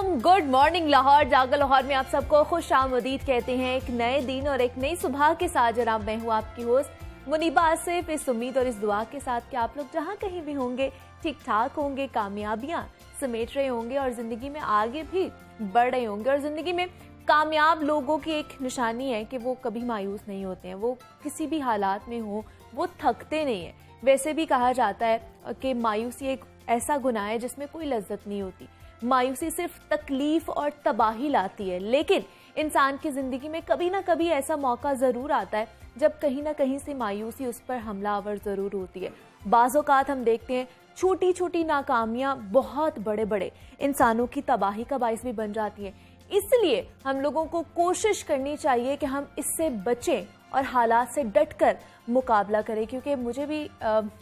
वालेकुम, good morning Lahore. जागो लाहौर में आप सबको खुश आमदीद कहते हैं। एक नए दिन और एक नई सुबह के साथ जनाब मैं हूँ आपकी होस्ट मुनीबा आसिफ, इस उम्मीद और इस दुआ के साथ कि आप लोग जहाँ कहीं भी होंगे ठीक ठाक होंगे, कामयाबियाँ समेट रहे होंगे और जिंदगी में आगे भी बढ़ रहे होंगे। और जिंदगी में कामयाब लोगों की एक निशानी है कि वो कभी मायूस नहीं होते हैं, वो किसी भी हालात में हो वो थकते नहीं है। वैसे भी कहा जाता है कि मायूसी एक ऐसा गुनाह है जिसमें कोई लज्जत नहीं होती। मायूसी सिर्फ तकलीफ और तबाही लाती है, लेकिन इंसान की जिंदगी में कभी ना कभी ऐसा मौका जरूर आता है जब कहीं ना कहीं से मायूसी उस पर हमलावर जरूर होती है। बाज़ औक़ात हम देखते हैं छोटी छोटी नाकामियां बहुत बड़े बड़े इंसानों की तबाही का बाइस भी बन जाती हैं। इसलिए हम लोगों को कोशिश करनी चाहिए कि हम इससे बचें और हालात से डटकर मुकाबला करें। क्योंकि मुझे भी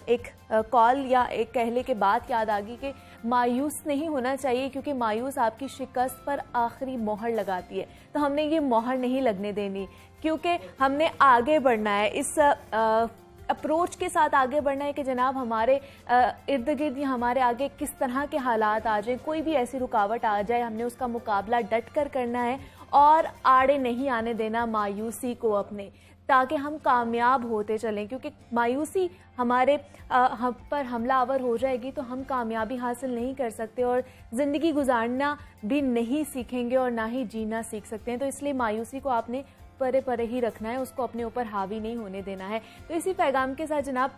एक कॉल या एक कहले के बाद याद आ गई कि मायूस नहीं होना चाहिए, क्योंकि मायूस आपकी शिकस्त पर आखिरी मोहर लगाती है। तो हमने ये मोहर नहीं लगने देनी, क्योंकि हमने आगे बढ़ना है, इस अप्रोच के साथ आगे बढ़ना है कि जनाब हमारे इर्द गिर्द या हमारे आगे किस तरह के हालात आ जाए, कोई भी ऐसी रुकावट आ जाए, हमने उसका मुकाबला डट कर करना है और आड़े नहीं आने देना मायूसी को अपने, ताकि हम कामयाब होते चलें। क्योंकि मायूसी हमारे हम पर हमलावर हो जाएगी तो हम कामयाबी हासिल नहीं कर सकते और ज़िंदगी गुजारना भी नहीं सीखेंगे और ना ही जीना सीख सकते हैं। तो इसलिए मायूसी को आपने परे परे ही रखना है, उसको अपने ऊपर हावी नहीं होने देना है। तो इसी पैगाम के साथ जनाब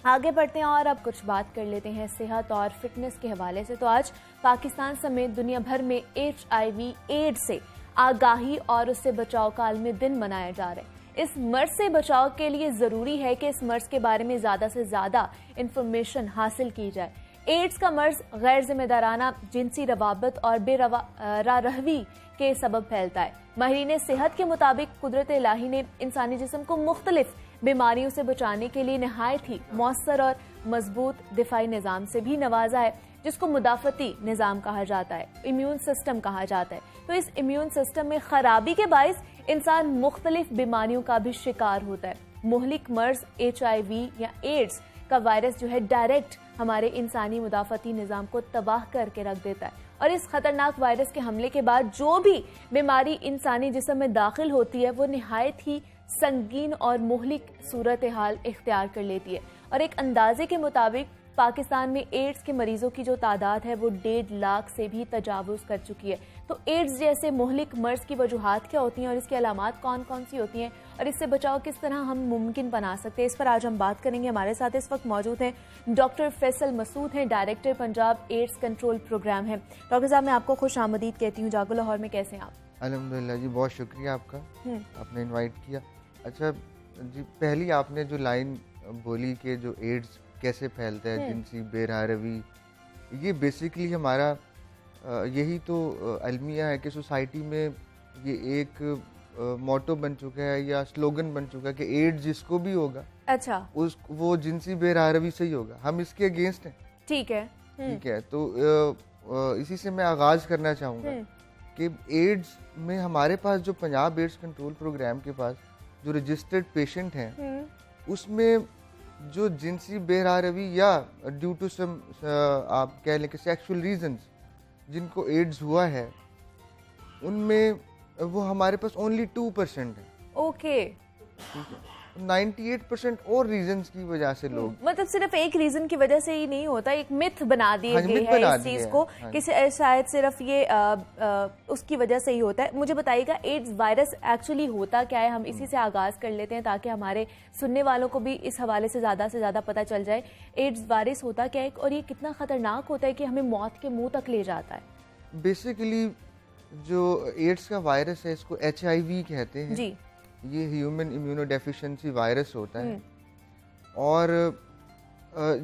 आगे बढ़ते हैं और अब कुछ बात कर लेते हैं सेहत और फिटनेस के हवाले से। तो आज पाकिस्तान समेत दुनिया भर में HIV एड्स से आगाही और उससे बचाव का आलमी दिन मनाया जा रहा है। इस मर्ज से बचाव के लिए ज़रूरी है कि इस मर्ज के बारे में ज़्यादा से ज़्यादा इंफॉर्मेशन हासिल की जाए। एड्स का मर्ज गैर जिम्मेदाराना जिनसी रवाबत और बेरारहवी के सबब फैलता है। माहिरीन सेहत के मुताबिक कुदरत इलाही ने इंसानी जिस्म को मुख्तलिफ बीमारियों से बचाने के लिए नहायत ही मौसर और मजबूत दिफाई निज़ाम से भी नवाजा है, जिसको मुदाफ़ती निज़ाम कहा जाता है, इम्यून सिस्टम कहा जाता है। तो इस इम्यून सिस्टम में खराबी के बायस इंसान मुख्तलिफ बीमारियों का भी शिकार होता है। मुहलिक मर्ज HIV या एड्स का वायरस जो है डायरेक्ट हमारे इंसानी मुदाफ़ती निज़ाम को तबाह करके रख देता है और इस खतरनाक वायरस के हमले के बाद जो भी बीमारी इंसानी जिस्म में दाखिल होती है वो निहायत ही संगीन और मुहलिक सूरत हाल इख्तियार कर लेती है। और एक अंदाजे के मुताबिक पाकिस्तान में एड्स के मरीजों की जो तादाद है वो 1.5 लाख से भी तजावुज कर चुकी है। तो एड्स जैसे मुहलिक मर्ज की वजूहात क्या होती हैं और इसकी अलामात कौन कौन सी होती हैं और इससे बचाव किस तरह हम मुमकिन बना सकते हैं, इस पर आज हम बात करेंगे। हमारे साथ इस वक्त मौजूद हैं डॉक्टर फैसल मसूद हैं, director Punjab AIDS control programme है। डॉक्टर साहब मैं आपको खुश आमदीद कहती हूँ। जागो लाहौर में कैसे हैं आप? अल्हम्दुलिल्लाह जी, बहुत शुक्रिया आपका, आपने इनवाइट किया। अच्छा जी, पहली आपने जो लाइन बोली कि जो एड्स कैसे फैलता है, जिनसी बेरारवी, ये बेसिकली हमारा यही तो अलमिया है कि सोसाइटी में ये एक मोटो बन चुका है या स्लोगन बन चुका है कि एड्स जिसको भी होगा अच्छा वो जिनसी बेरारवी से ही होगा। हम इसके अगेंस्ट हैं। ठीक है, ठीक है, तो इसी से मैं आगाज करना चाहूँगा कि एड्स में हमारे पास जो पंजाब एड्स कंट्रोल प्रोग्राम के पास जो रजिस्टर्ड पेशेंट हैं उसमें जो जिनसी बेरारवी या ड्यू टू सम आप कह लें कि सेक्सुअल रीजंस जिनको एड्स हुआ है उनमें वो हमारे पास ओनली 2% है। ओके, ठीक है, 98% और रीजंस की वजह से लोग, मतलब सिर्फ एक रीजन की वजह से ही नहीं होता, एक मिथ बना दिए गए मिथ है बना इस दिए चीज है। को हाँ कि शायद सिर्फ ये उसकी वजह से ही होता है। मुझे बताइएगा एड्स वायरस एक्चुअली होता क्या है, हम इसी से आगाज कर लेते हैं ताकि हमारे सुनने वालों को भी इस हवाले से ज्यादा पता चल जाए। एड्स वायरस होता क्या है और ये कितना खतरनाक होता है कि हमें मौत के मुंह तक ले जाता है? बेसिकली जो एड्स का वायरस है इसको HIV कहते हैं जी। ये ह्यूमन इम्यूनोडेफिशिएंसी वायरस होता है और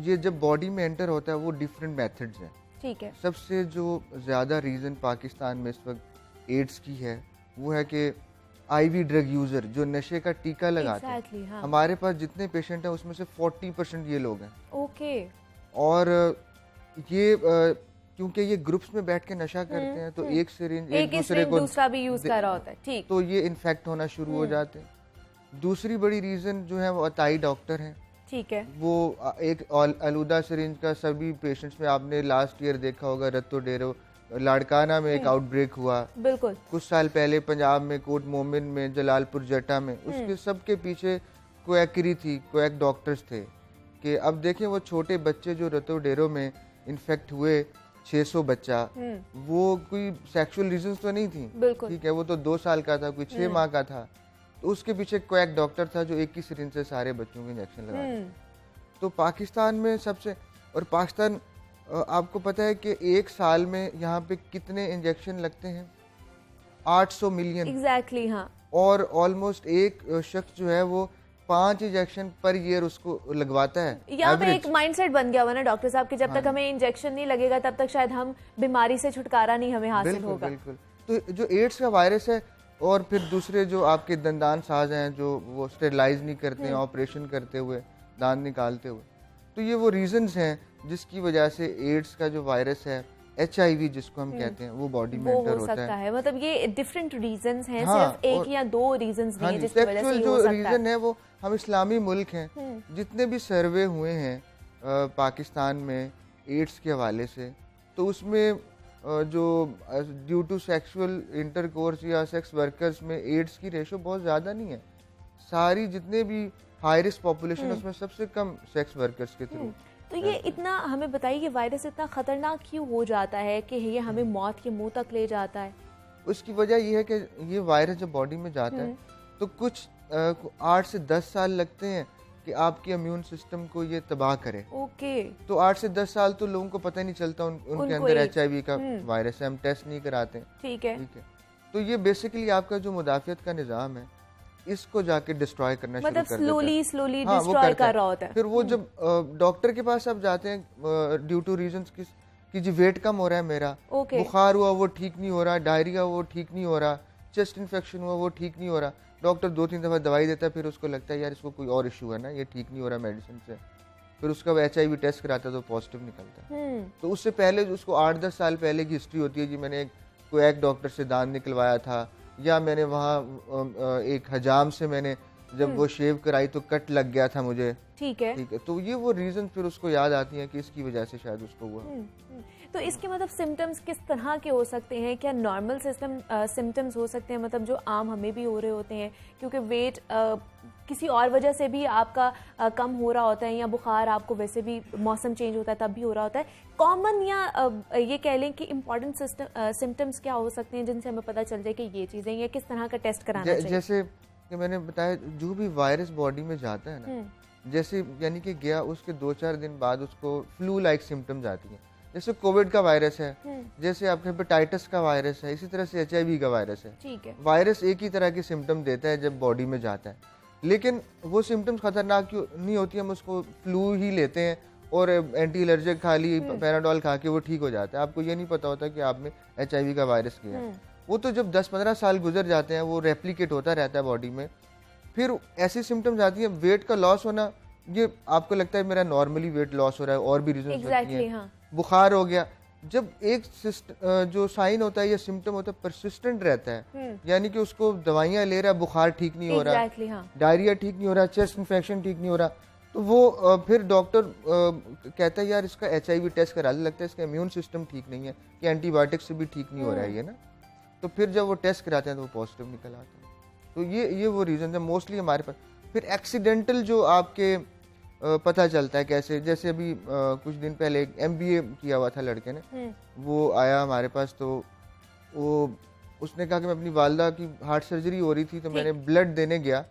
ये जब बॉडी में एंटर होता है वो डिफरेंट मेथड्स हैं। ठीक है, सबसे जो ज़्यादा रीज़न पाकिस्तान में इस वक्त एड्स की है वो है कि IV ड्रग यूज़र जो नशे का टीका लगाते हैं। हाँ। हमारे पास जितने पेशेंट हैं उसमें से 40% ये लोग हैं। ओके, और ये क्योंकि ये ग्रुप्स में बैठ के नशा करते हैं तो एक सिरिंज एक दूसरे को दूसरा भी यूज कर रहा होता है। ठीक, तो ये इन्फेक्ट होना शुरू हो जाते हैं। दूसरी बड़ी रीज़न जो है वो अताई डॉक्टर हैं। ठीक है, वो एक अलूदा सिरिंज का सभी पेशेंट्स में आपने लास्ट ईयर देखा होगा रत्तो डेरो लाड़काना में एक आउटब्रेक हुआ, बिल्कुल कुछ साल पहले पंजाब में कोट मोमिन में, जलालपुर जटा में, उसके सबके पीछे क्वैकरी थी, क्वैक डॉक्टर्स थे। कि अब देखें वो छोटे बच्चे जो रतो डेरो में इन्फेक्ट हुए 600 बच्चा, वो कोई सेक्सुअल रीजंस तो नहीं थी, बिल्कुल ठीक है, वो तो 2 साल का था, कोई 6 माह का था, तो उसके पीछे क्वैक डॉक्टर था जो एक ही सिरिंज से सारे बच्चों के इंजेक्शन लगा रहा था। तो पाकिस्तान में सबसे, और पाकिस्तान आपको पता है कि एक साल में यहाँ पे कितने इंजेक्शन लगते हैं? 800 मिलियन। एग्जैक्टली हाँ। और ऑलमोस्ट एक शख्स जो है वो 5 इंजेक्शन पर ईयर उसको लगवाता है। यहाँ पे एक माइंडसेट बन गया हुआ ना डॉक्टर साहब कि जब तक हमें इंजेक्शन नहीं लगेगा तब तक शायद हम बीमारी से छुटकारा नहीं हमें हासिल होगा। बिल्कुल। तो जो एड्स का वायरस है, और फिर दूसरे जो आपके दंदान साज हैं जो वो स्टेरिलाइज नहीं करते हैं ऑपरेशन करते हुए, दांत निकालते हुए, तो ये वो रीजंस हैं जिसकी वजह से एड्स का जो वायरस है, HIV जिसको हम कहते हैं, वो बॉडी में एंटर होता है। मतलब ये डिफरेंट रीजंस हैं, हाँ, सिर्फ एक या दो रीजंस नहीं है जिसकी वजह से ये जो हो सकता रीजन है। है वो, हम इस्लामी मुल्क हैं, जितने भी सर्वे हुए हैं पाकिस्तान में एड्स के हवाले से, तो उसमें जो ड्यू टू सेक्सुअल इंटरकोर्स या सेक्स वर्कर्स में एड्स की रेशो बहुत ज़्यादा नहीं है। सारी जितने भी हाई रिस्क पॉपुलेशन उसमें सबसे कम सेक्स वर्कर्स के थ्रू। तो ये इतना हमें बताइए कि वायरस इतना खतरनाक क्यों हो जाता है कि ये हमें मौत के मुंह तक ले जाता है? उसकी वजह ये है कि ये वायरस जब बॉडी में जाता है तो कुछ 8 से 10 साल लगते हैं कि आपके इम्यून सिस्टम को ये तबाह करे। ओके। तो 8 से 10 साल तो लोगों को पता ही नहीं चलता उनके अंदर HIV का वायरस है, हम टेस्ट नहीं कराते हैं। ठीक है। तो ये बेसिकली आपका जो मुदाफियत का निज़ाम है, इसको जाके डिस्ट्रॉय करना शुरू कर देता है। स्लोली डिस्ट्रॉय कर रहा होता है। फिर वो जब डॉक्टर के पास आप जाते हैं ड्यू टू रीजंस कि जी वेट कम हो रहा है मेरा, बुखार हुआ वो ठीक नहीं हो रहा, डायरिया वो ठीक नहीं हो रहा, चेस्ट इन्फेक्शन हुआ वो ठीक नहीं हो रहा, डॉक्टर 2-3 दफ़ा दवाई देता है, फिर उसको लगता है यार इसको कोई और इशू है ना, ये ठीक नहीं हो रहा मेडिसिन से, फिर उसका HIV टेस्ट कराता है तो पॉजिटिव निकलता है। तो उससे पहले उसको 8-10 साल पहले की हिस्ट्री होती है जी मैंने कोई एक डॉक्टर से दांत निकलवाया था, या मैंने वहाँ एक हजाम से मैंने जब वो शेव कराई तो कट लग गया था मुझे। ठीक है। तो ये वो रीजन फिर उसको याद आती हैं कि इसकी वजह से शायद उसको हुआ। तो इसके मतलब सिम्टम्स किस तरह के हो सकते हैं? क्या नॉर्मल सिम्टम्स हो सकते हैं, मतलब जो आम हमें भी हो रहे होते हैं, क्योंकि वेट किसी और वजह से भी आपका कम हो रहा होता है, या बुखार आपको वैसे भी मौसम चेंज होता है तब भी हो रहा होता है, कॉमन या ये कह लें कि इम्पॉर्टेंट सिम्टम्स क्या हो सकते हैं जिनसे हमें पता चल जाए कि ये चीज़ें, या किस तरह का टेस्ट कराना चाहिए? जैसे कि मैंने बताया, जो भी वायरस बॉडी में जाता है ना, जैसे यानी कि गया उसके 2-4 दिन बाद उसको फ्लू लाइक सिम्टम्स आती हैं। जैसे कोविड का वायरस है, जैसे आपके हेपेटाइटिस का वायरस है, इसी तरह से HIV का वायरस है। ठीक है। वायरस एक ही तरह के सिम्टम देता है जब बॉडी में जाता है, लेकिन वो सिम्टम्स खतरनाक क्यों नहीं होती, हम उसको फ्लू ही लेते हैं और एंटी एलर्जिक खा ली, पैराडोल खा के वो ठीक हो जाता है। आपको ये नहीं पता होता कि आप में HIV का वायरस गया है। वो तो जब 10-15 साल गुजर जाते हैं वो रेप्लिकेट होता रहता है बॉडी में, फिर ऐसी सिम्टम्स आती हैं। वेट का लॉस होना, ये आपको लगता है मेरा नॉर्मली वेट लॉस हो रहा है, और भी रीजन होती हैं। हाँ। बुखार हो गया, जब एक जो साइन होता है या सिम्टम होता है परसिस्टेंट रहता है, यानी कि उसको दवाइयाँ ले रहा है, बुखार ठीक नहीं हो रहा, हाँ। डायरिया ठीक नहीं हो रहा, चेस्ट इन्फेक्शन ठीक नहीं हो रहा, तो वो फिर डॉक्टर कहता है यार इसका HIV टेस्ट करा ले, लगता है इसका इम्यून सिस्टम ठीक नहीं है, कि एंटीबायोटिक से भी ठीक नहीं हो रहा है ये ना। तो फिर जब वो टेस्ट कराते हैं तो वो पॉजिटिव निकल आता है। तो ये वो रीज़न है मोस्टली हमारे पास। फिर एक्सीडेंटल जो आपके पता चलता है कैसे, जैसे अभी कुछ दिन पहले एक MBA किया हुआ था लड़के ने, वो आया हमारे पास, तो वो उसने कहा कि मैं अपनी वालदा की हार्ट सर्जरी हो रही थी, तो मैंने ब्लड देने गया,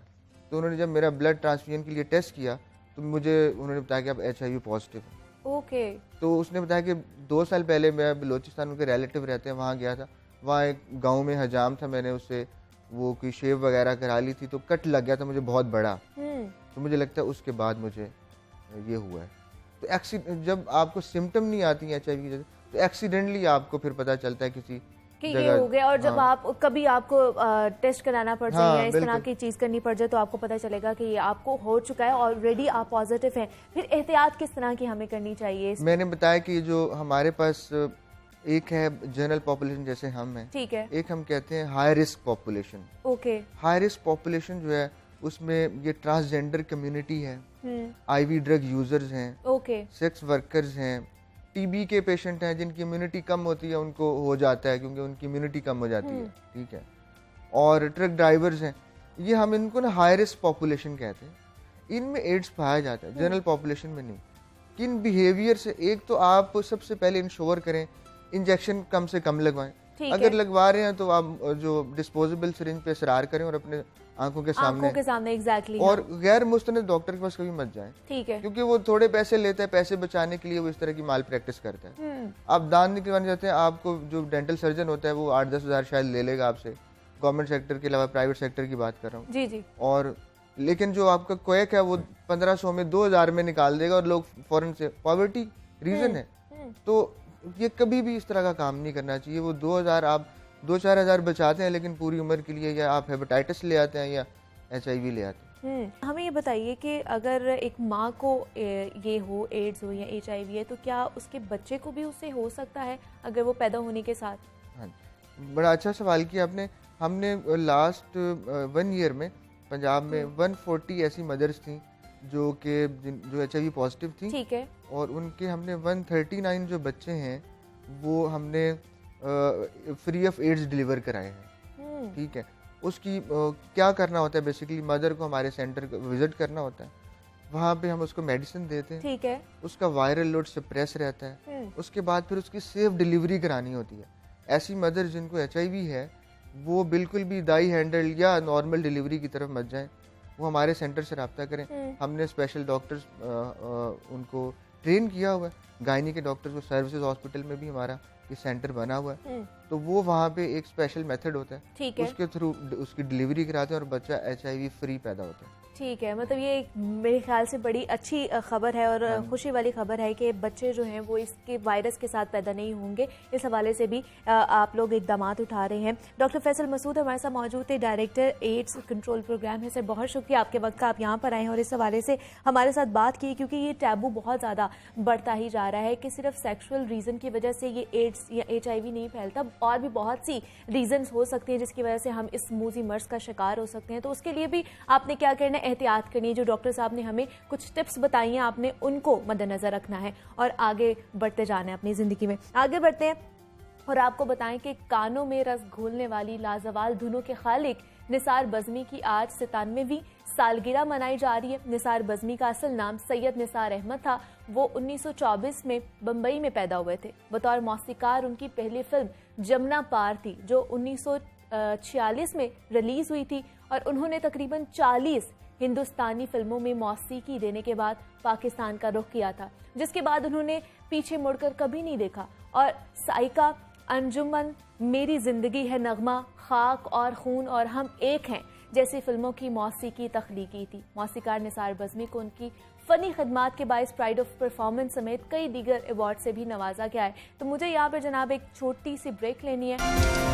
तो उन्होंने जब मेरा ब्लड ट्रांसफ्यूजन के लिए टेस्ट किया तो मुझे उन्होंने बताया कि आप HIV पॉजिटिव है। ओके। तो उसने बताया कि 2 साल पहले मैं बलोचिस्तान, उनके रिलेटिव रहते हैं, वहाँ गया था, वहाँ एक गाँव में हजाम था, मैंने उससे वो कोई शेव वगैरह करा ली थी, तो कट लग गया था मुझे बहुत बड़ा, तो मुझे लगता है उसके बाद मुझे ये हुआ है। तो जब आपको सिम्टम नहीं आती है HIV की, तो एक्सीडेंटली आपको फिर पता चलता है किसी कि ये हो गया। और जब आप कभी आपको टेस्ट कराना पड़ जाए या इस तरह की चीज करनी पड़ जाए, तो आपको पता चलेगा कि ये आपको हो चुका है, ऑलरेडी आप पॉजिटिव हैं। फिर एहतियात किस तरह की हमें करनी चाहिए? मैंने बताया कि जो हमारे पास एक है जनरल पॉपुलेशन जैसे हम हैं, ठीक है, एक हम कहते हैं high risk population. Okay. High risk population जो है उसमें ये ट्रांसजेंडर कम्युनिटी है, IV ड्रग यूजर्स हैं, ओके, सेक्स वर्कर्स हैं, टीबी के पेशेंट हैं जिनकी इम्यूनिटी कम होती है, उनको हो जाता है क्योंकि उनकी इम्यूनिटी कम हो जाती है, ठीक है। और ट्रक ड्राइवर्स हैं, ये हम इनको ना हाई रिस्क पॉपुलेशन कहते हैं, इनमें एड्स पाया जाता है, जनरल पॉपुलेशन में नहीं। किन बिहेवियर से, एक तो आप सबसे पहले इंश्योर करें इंजेक्शन कम से कम लगवाएं, अगर लगवा रहे हैं तो आप जो डिस्पोजेबल सिरिंज पे इसरार करें और अपने आंखों के सामने एग्जैक्टली, और गैर मुस्तनद डॉक्टर के पास कभी मत जाएं, ठीक है, क्योंकि वो थोड़े पैसे लेता है, पैसे बचाने के लिए वो इस तरह की माल प्रैक्टिस करता है। आप दांत निकलवाने जाते हैं, आपको जो डेंटल सर्जन होता है वो 8-10 हज़ार शायद ले लेगा आपसे, गवर्नमेंट सेक्टर के अलावा प्राइवेट सेक्टर की बात कर रहा हूँ जी। और लेकिन जो आपका क्वैक है वो 1500 में 2000 में निकाल देगा और लोग फौरन से, पॉवर्टी रीजन है। तो ये कभी भी इस तरह का काम नहीं करना चाहिए। वो 2000 आप 2-4 हज़ार बचाते हैं लेकिन पूरी उम्र के लिए, या आप हेपेटाइटिस ले आते हैं या HIV ले आते हैं। हमें ये बताइए कि अगर एक माँ को ये हो, एड्स हो या HIV है, तो क्या उसके बच्चे को भी उससे हो सकता है अगर वो पैदा होने के साथ? हाँ, बड़ा अच्छा सवाल किया आपने। हमने लास्ट 1 ईयर में पंजाब में 140 ऐसी मदर्स थी जो HIV पॉजिटिव थी, ठीक है, और उनके हमने 139 जो बच्चे हैं वो हमने फ्री ऑफ एड्स डिलीवर कराए हैं, ठीक है। उसकी क्या करना होता है, बेसिकली मदर को हमारे सेंटर को विजिट करना होता है, वहाँ पे हम उसको मेडिसिन देते हैं, ठीक है, उसका वायरल लोड सप्रेस रहता है, उसके बाद फिर उसकी सेफ डिलीवरी करानी होती है। ऐसी मदर जिनको HIV है वो बिल्कुल भी दाई हैंडल या नॉर्मल डिलीवरी की तरफ मत जाएं, वो हमारे सेंटर से रब्ता करें। हमने स्पेशल डॉक्टर्स उनको ट्रेन किया हुआ है, गायनी के डॉक्टर्स को सर्विसेज हॉस्पिटल में भी हमारा ये सेंटर बना हुआ है, तो वो वहाँ पे एक स्पेशल मेथड होता है, उसके थ्रू उसकी डिलीवरी कराते हैं और बच्चा HIV फ्री पैदा होता है। ठीक है, मतलब ये मेरे ख्याल से बड़ी अच्छी खबर है और खुशी वाली खबर है कि बच्चे जो हैं वो इसके वायरस के साथ पैदा नहीं होंगे। इस हवाले से भी आप लोग इकदाम उठा रहे हैं। डॉक्टर फैसल मसूद हमारे साथ मौजूद थे, डायरेक्टर एड्स कंट्रोल प्रोग्राम है। सर बहुत शुक्रिया आपके वक्त का, आप यहाँ पर आए हैं और इस हवाले से हमारे साथ बात की, क्योंकि ये टैबू बहुत ज़्यादा बढ़ता ही जा रहा है कि सिर्फ सेक्शुअल रीज़न की वजह से ये एड्स या HIV नहीं फैलता, और भी बहुत सी रीजंस हो सकते हैं जिसकी वजह से हम इस मूजी मर्ज का शिकार हो सकते हैं। तो उसके लिए भी आपने क्या करना है, एहतियात करनी है। जो डॉक्टर साहब ने हमें कुछ टिप्स बताई हैं, आपने उनको मद्देनजर रखना है और आगे बढ़ते जाना है अपनी जिंदगी में। आगे बढ़ते हैं और आपको बताएं कि कानों में रस घोलने वाली लाजवाल धुनों के खालिक निसार बज़मी की आज 97वीं सालगिरह मनाई जा रही है। निसार बज़मी का असल नाम सैयद निसार अहमद था। वो 1924 में बम्बई में पैदा हुए थे। बतौर मौसीकार उनकी पहली फिल्म जमुना पार थी जो 1946 में रिलीज हुई थी, और उन्होंने तकरीबन 40 हिंदुस्तानी फिल्मों में मौसीकी देने के बाद पाकिस्तान का रुख किया था, जिसके बाद उन्होंने पीछे मुड़कर कभी नहीं देखा और साइका, अंजुमन, मेरी जिंदगी है नगमा, खाक और खून और हम एक हैं जैसी फिल्मों की मौसीकी तख्लीकी थी। मौसीकार निसार बज़मी को उनकी फनी खदमात के बायस प्राइड ऑफ परफॉर्मेंस समेत कई दीगर अवार्ड से भी नवाजा गया है। तो मुझे यहाँ पर जनाब एक छोटी सी ब्रेक लेनी है।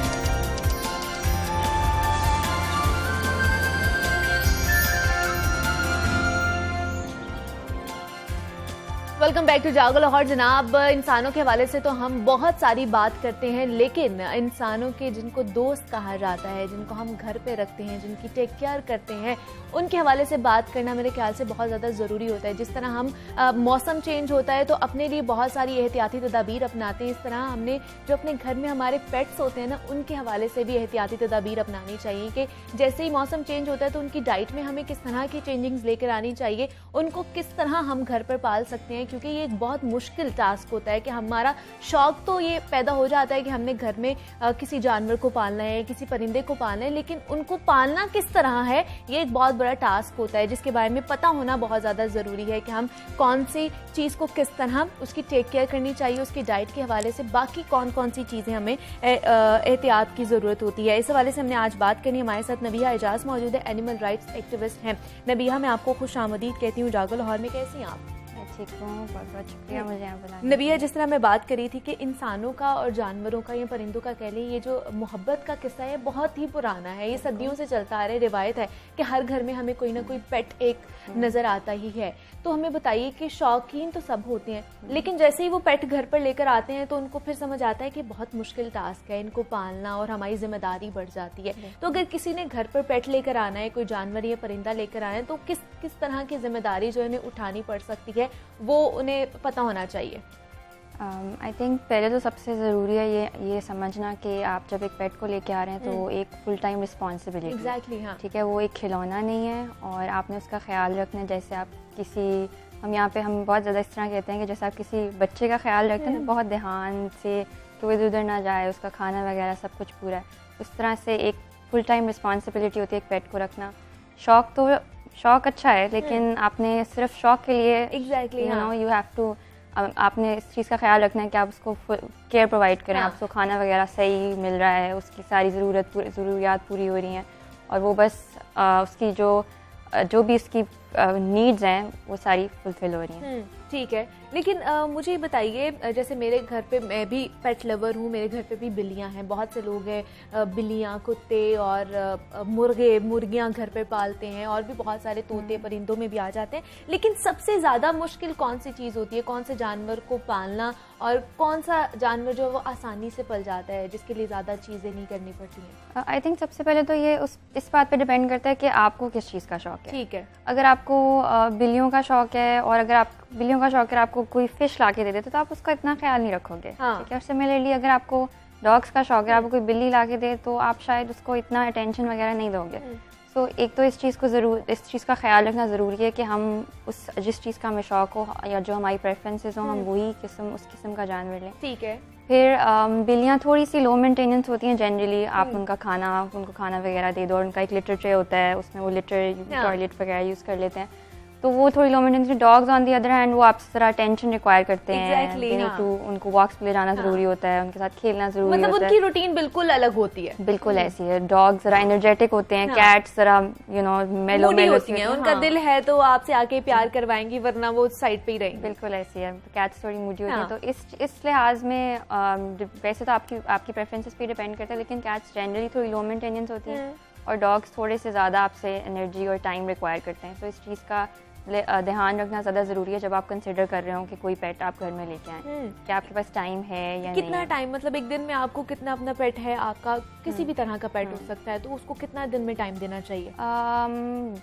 वेलकम बैक टू जागो लाहौर। जनाब, इंसानों के हवाले से तो हम बहुत सारी बात करते हैं, लेकिन इंसानों के जिनको दोस्त कहा जाता है, जिनको हम घर पे रखते हैं, जिनकी टेक केयर करते हैं, उनके हवाले से बात करना मेरे ख्याल से बहुत ज़्यादा ज़रूरी होता है। जिस तरह हम मौसम चेंज होता है तो अपने लिए बहुत सारी एहतियाती तदाबीर अपनाते हैं, इस तरह हमने जो अपने घर में हमारे पेट्स होते हैं ना, उनके हवाले से भी एहतियाती तदाबीर अपनानी चाहिए कि जैसे ही मौसम चेंज होता है तो उनकी डाइट में हमें किस तरह की चेंजिंग्स लेकर आनी चाहिए, उनको किस तरह हम घर पर पाल सकते हैं, क्योंकि ये एक बहुत मुश्किल टास्क होता है कि हमारा शौक तो ये पैदा हो जाता है कि हमने घर में किसी जानवर को पालना है, किसी परिंदे को पालना है, लेकिन उनको पालना किस तरह है ये एक बहुत बड़ा टास्क होता है, जिसके बारे में पता होना बहुत ज़्यादा ज़रूरी है कि हम कौन सी चीज़ को किस तरह उसकी टेक केयर करनी चाहिए, उसकी डाइट के हवाले से बाकी कौन कौन सी चीज़ें हमें एहतियात की ज़रूरत होती है। इस हवाले से हमने आज बात करनी है। हमारे साथ नबिया एजाज मौजूद है, एनिमल राइट्स एक्टिविस्ट हैं। नबिया, मैं आपको खुशामदीद कहती हूँ जागो लाहौर में। कैसी हैं आप? ठीक हूँ, बहुत बहुत शुक्रिया मुझे यहाँ बुलाने। नबिया, जिस तरह मैं बात करी थी कि इंसानों का और जानवरों का या परिंदों का कह लें, ये जो मोहब्बत का किस्सा है बहुत ही पुराना है, ये सदियों से चलता आ रहा है। रिवायत है कि हर घर में हमें कोई ना कोई पेट एक नज़र आता ही है। तो हमें बताइए कि शौकीन तो सब होते हैं, लेकिन जैसे ही वो पेट घर पर लेकर आते हैं तो उनको फिर समझ आता है कि बहुत मुश्किल टास्क है इनको पालना और हमारी जिम्मेदारी बढ़ जाती है। तो अगर किसी ने घर पर पेट लेकर आना है, कोई जानवर या परिंदा लेकर आना है, तो किस तरह की जिम्मेदारी जो इन्हें उठानी पड़ सकती है वो उन्हें पता होना चाहिए। आई थिंक पहले तो सबसे ज़रूरी है ये समझना कि आप जब एक पेट को लेके आ रहे हैं तो एक फुल टाइम रिस्पॉन्सिबिलिटी। एग्जैक्टली, हाँ। ठीक है, वो एक खिलौना नहीं है और आपने उसका ख्याल रखना है। जैसे आप किसी, हम यहाँ पे हम बहुत ज़्यादा इस तरह कहते हैं कि जैसे आप किसी बच्चे का ख्याल रखते हैं ना, बहुत ध्यान से कि वो इधर उधर ना जाए, उसका खाना वगैरह सब कुछ पूरा है, उस तरह से एक फुल टाइम रिस्पॉन्सिबिलिटी होती है एक पेट को रखना। शौक अच्छा है, लेकिन आपने सिर्फ शौक के लिए exactly, you know you have to, आपने इस चीज़ का ख्याल रखना है कि आप उसको केयर प्रोवाइड करें, आप उसको खाना वगैरह सही मिल रहा है, उसकी सारी ज़रूरियात पूरी हो रही हैं, और वो बस उसकी जो भी इसकी नीड्स हैं वो सारी फुलफिल हो रही हैं। ठीक है, लेकिन मुझे ये बताइए, जैसे मेरे घर पे, मैं भी पेट लवर हूँ, मेरे घर पे भी बिल्लियाँ हैं, बहुत से लोग हैं बिल्लियाँ, कुत्ते और मुर्गियाँ घर पे पालते हैं, और भी बहुत सारे तोते परिंदों में भी आ जाते हैं। लेकिन सबसे ज़्यादा मुश्किल कौन सी चीज़ होती है, कौन से जानवर को पालना, और कौन सा जानवर जो है वो आसानी से पल जाता है, जिसके लिए ज़्यादा चीज़ें नहीं करनी पड़ती हैं? आई थिंक सबसे पहले तो ये इस बात पे डिपेंड करता है कि आपको किस चीज़ का शौक है। ठीक है, अगर आपको बिल्लियों का शौक है, और अगर आप बिल्लियों का शौक है, आपको कोई फिश ला के दे देते तो आप उसका इतना ख्याल नहीं रखोगे। हाँ। ठीक है, और सिमिलरली अगर आपको डॉग्स का शौक है, आपको कोई बिल्ली ला के दे तो आप शायद उसको इतना अटेंशन वगैरह नहीं दोगे। सो एक तो इस चीज़ का ख्याल रखना ज़रूरी है कि हम जिस चीज़ का हमें शौक हो या जो हमारी प्रेफरेंसेस हो, हम वही उस किस्म का जानवर लें। ठीक है। फिर बिल्लियाँ थोड़ी सी लो मेंटेनेंस होती हैं जनरली। आप उनको खाना वगैरह दे दो, और उनका एक लिटर ट्रे होता है, उसमें वो टॉयलेट वगैरह यूज़ कर लेते हैं, तो वो थोड़ी low maintenance. Dogs on the other hand वो आपसे ज़रा टेंशन रिक्वायर करते हैं, हाँ। उनको वॉक्स पे ले जाना ज़रूरी होता है, उनके साथ खेलना ज़रूरी मतलब होता है। उनकी रूटीन बिल्कुल अलग होती है। बिल्कुल ऐसी है। डॉग्स ज़रा एनर्जेटिक होते हैं, कैट्स ज़रा मेलो होती हैं, उनका दिल है तो आपसे आके प्यार करवाएंगी, वरना वो साइड पे ही रहेंगी। बिल्कुल ऐसी है, कैट्स थोड़ी मूडी होती हैं। तो इस लिहाज में वैसे तो आपकी प्रेफरेंसेस पे डिपेंड करता है, लेकिन कैट्स जनरली थोड़ी लो मेंटेनेंस होती हैं, और डॉग्स थोड़े से ज़्यादा आपसे एनर्जी और टाइम रिक्वायर करते हैं। तो इस चीज़ का ध्यान रखना ज़्यादा ज़रूरी है जब आप कंसिडर कर रहे हो कि कोई पेट आप घर में लेके आए, कि आपके पास टाइम है या नहीं। कितना टाइम, मतलब एक दिन में आपको कितना, अपना पेट है आपका, किसी भी तरह का पेट हो सकता है, तो उसको कितना दिन में टाइम देना चाहिए?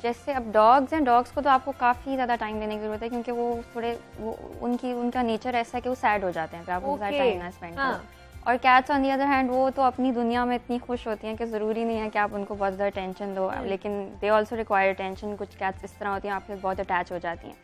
जैसे अब डॉग्स हैं, डॉग्स को तो आपको काफ़ी ज़्यादा टाइम देने की ज़रूरत है, क्योंकि वो उनका नेचर ऐसा है कि वो सैड हो जाते हैं, फिर आप उनके साथ टाइम ना स्पेंड करो। और cats on the other hand वो तो अपनी दुनिया में इतनी खुश होती हैं कि ज़रूरी नहीं है कि आप उनको बहुत ज़्यादा टेंशन दो, लेकिन दे ऑल्सो रिक्वायर टेंशन। कुछ कैट्स इस तरह होती हैं आपसे बहुत अटैच हो जाती हैं,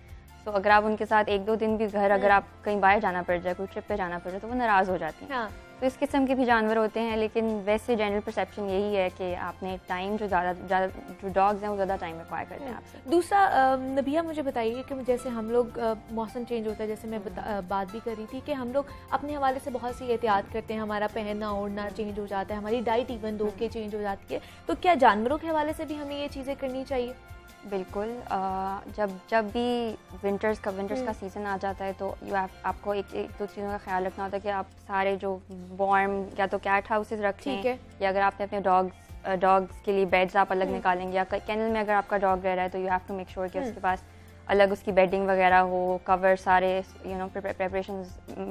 तो अगर आप उनके साथ 1-2 दिन भी अगर आप कहीं बाहर जाना पड़ जाए, कोई ट्रिप पे जाना पड़ जाए, तो वो नाराज़ हो जाती हैं। तो इस किस्म के भी जानवर होते हैं, लेकिन वैसे जनरल परसेप्शन यही है कि आपने टाइम जो डॉग्स हैं वो ज़्यादा टाइम रिक्वायर करते हैं आपसे। दूसरा, नबिया मुझे बताइए कि जैसे हम लोग मौसम चेंज होता है, जैसे मैं बात भी कर रही थी कि हम लोग अपने हवाले से बहुत सी एहतियात करते हैं, हमारा पहनना ओढ़ना चेंज हो जाता है, हमारी डाइट इवन दो के चेंज हो जाती है, तो क्या जानवरों के हवाले से भी हमें ये चीज़ें करनी चाहिए? बिल्कुल। जब भी विंटर्स का सीज़न आ जाता है, तो आपको एक दो चीज़ों का ख्याल रखना होता है कि आप सारे जो वार्म या तो कैट हाउसेस रखें, या अगर आपने अपने डॉग्स के लिए बेड्स आप अलग निकालेंगे, या केनल में अगर आपका डॉग रह रहा है तो you have to make sure कि उसके पास अलग उसकी बेडिंग वगैरह हो, कवर सारे प्रिपरेशन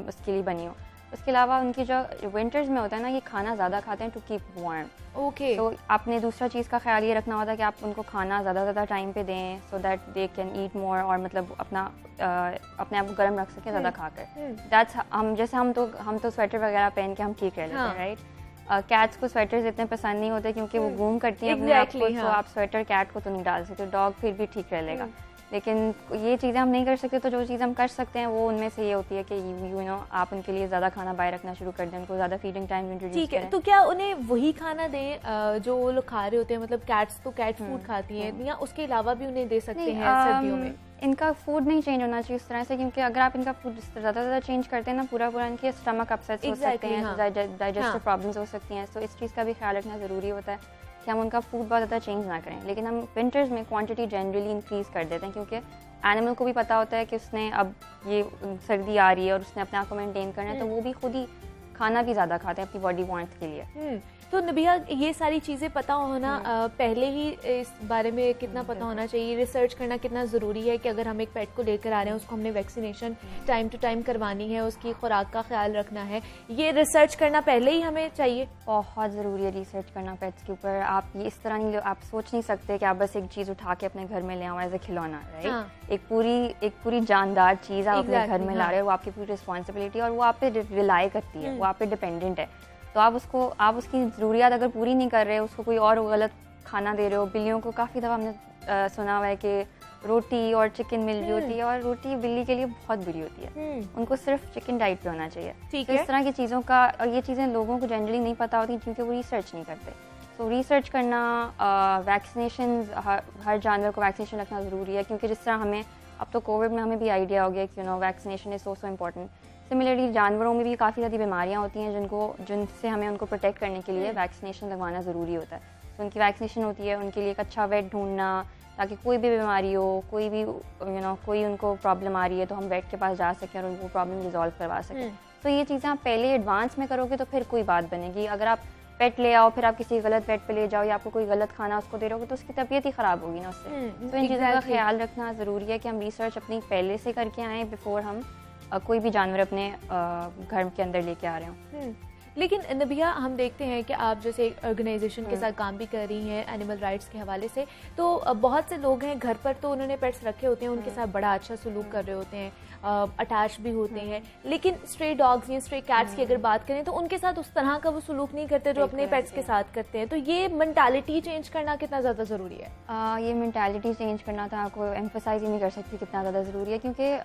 उसके लिए बनी हो। उसके अलावा उनकी जो विंटर्स में होता है ना, ये खाना ज़्यादा खाते हैं टू कीप वार्म। ओके। तो आपने दूसरा चीज़ का ख्याल ये रखना होता है कि आप उनको खाना ज़्यादा टाइम पे दें, so that they can eat मोर, और मतलब अपने आप को गर्म रख सकें ज़्यादा खाकर। दैट्स हम तो स्वेटर वगैरह पहन के हम ठीक रह लेते हैं, राइट। कैट्स को स्वेटर्स इतने पसंद नहीं होते क्योंकि वो घूम करती हैं अपने आप को, तो आप स्वेटर कैट को तो नहीं डाल सकते। डॉग फिर भी ठीक रह लेगा, लेकिन ये चीज़ें हम नहीं कर सकते। तो जो चीज़ हम कर सकते हैं वो उनमें से ये होती है कि यू नो आप उनके लिए ज़्यादा खाना बाहर रखना शुरू कर दें, उनको ज़्यादा फीडिंग टाइम इंट्रोड्यूस करें। तो क्या उन्हें वही खाना दें जो वो लोग खा रहे होते हैं, मतलब कैट्स तो कैट फूड खाती हैं, या उसके अलावा भी उन्हें दे सकते हैं सर्दियों में? इनका फूड नहीं चेंज होना चाहिए उस तरह से, क्योंकि अगर आप इनका फूड ज़्यादा चेंज करते हैं ना, पूरा इनके स्टमक अपसेट्स हो सकते हैं, डाइजेस्टिव प्रॉब्लम्स हो सकती हैं। तो इस चीज़ का भी ख्याल रखना ज़रूरी होता है कि हम उनका फूड बहुत ज़्यादा चेंज ना करें, लेकिन हम विंटर्स में क्वांटिटी जनरली इंक्रीज़ कर देते हैं, क्योंकि एनिमल को भी पता होता है कि उसने अब ये सर्दी आ रही है और उसने अपने आप को मेंटेन करना है, तो वो भी खुद ही खाना भी ज़्यादा खाते हैं अपनी बॉडी वार्मथ के लिए। तो नबिया, ये सारी चीज़ें पता होना पहले ही इस बारे में कितना पता होना चाहिए, रिसर्च करना कितना ज़रूरी है कि अगर हम एक पेट को लेकर आ रहे हैं, उसको हमने वैक्सीनेशन टाइम टू टाइम करवानी है, उसकी खुराक का ख्याल रखना है, ये रिसर्च करना पहले ही हमें चाहिए? बहुत ज़रूरी है रिसर्च करना पेट्स के ऊपर। आप ये इस तरह नहीं, आप सोच नहीं सकते कि आप बस एक चीज़ उठा के अपने घर में ले आओ एज ए खिलौना, राइट? हाँ। एक पूरी जानदार चीज़ आप अपने घर में ला रहे हो, वो आपकी पूरी रिस्पॉन्सिबिलिटी और वो आप पे रिलाई करती है, वो आप पे डिपेंडेंट है। तो आप उसकी ज़रूरियात अगर पूरी नहीं कर रहे, उसको कोई और गलत खाना दे रहे हो। बिल्लियों को काफ़ी दफ़ा हमने सुना हुआ है कि रोटी और चिकन मिल रही होती है, और रोटी बिल्ली के लिए बहुत बुरी होती है, उनको सिर्फ चिकन डाइट पे होना चाहिए। तो इस तरह की चीज़ों का, और ये चीज़ें लोगों को जनरली नहीं पता होती क्योंकि वो रिसर्च नहीं करते। तो रिसर्च करना, वैक्सीनेशन, हर जानवर को वैक्सीनेशन रखना ज़रूरी है, क्योंकि जिस तरह हमें अब तो कोविड में हमें भी आइडिया हो गया कि vaccination is so important. Similarly जानवरों में भी काफ़ी ज़्यादा बीमारियाँ होती हैं जिनसे हमें उनको प्रोटेक्ट करने के लिए वैक्सीनेशन लगवाना ज़रूरी होता है। तो उनकी वैक्सीनेशन होती है, उनके लिए एक अच्छा वेट ढूंढना, ताकि कोई भी बीमारी हो, कोई भी कोई उनको प्रॉब्लम आ रही है तो हम वेट के पास जा सकें और उनको प्रॉब्लम रिजॉल्व करवा सकें। तो ये चीज़ें आप पहले एडवांस में करोगे तो फिर कोई बात बनेगी। अगर आप पेट ले आओ, फिर आप किसी गलत वेट पे ले जाओ या आपको कोई गलत खाना उसको दे रहोगे तो उसकी तबीयत ही ख़राब होगी ना उससे। तो इन चीज़ों का ख्याल रखना ज़रूरी है कि हम रिसर्च अपनी पहले से करके आएँ बिफोर हम कोई भी जानवर अपने घर के अंदर लेके आ रहे हों। लेकिन नबिया, हम देखते हैं कि आप जैसे एक ऑर्गेनाइजेशन के साथ काम भी कर रही हैं एनिमल राइट्स के हवाले से, तो बहुत से लोग हैं घर पर तो उन्होंने पेट्स रखे होते हैं, उनके साथ बड़ा अच्छा सलूक कर रहे होते हैं, अटैच भी होते हैं, लेकिन स्ट्रे डॉग्स या स्ट्रे कैट्स की अगर बात करें तो उनके साथ उस तरह का वो सलूक नहीं करते जो अपने पेट्स के साथ करते हैं। तो ये मेंटालिटी चेंज करना कितना ज़्यादा ज़रूरी है? ये मेंटालिटी चेंज करना तो आपको एम्फसाइज ही नहीं कर सकती कितना ज़्यादा ज़रूरी है, क्योंकि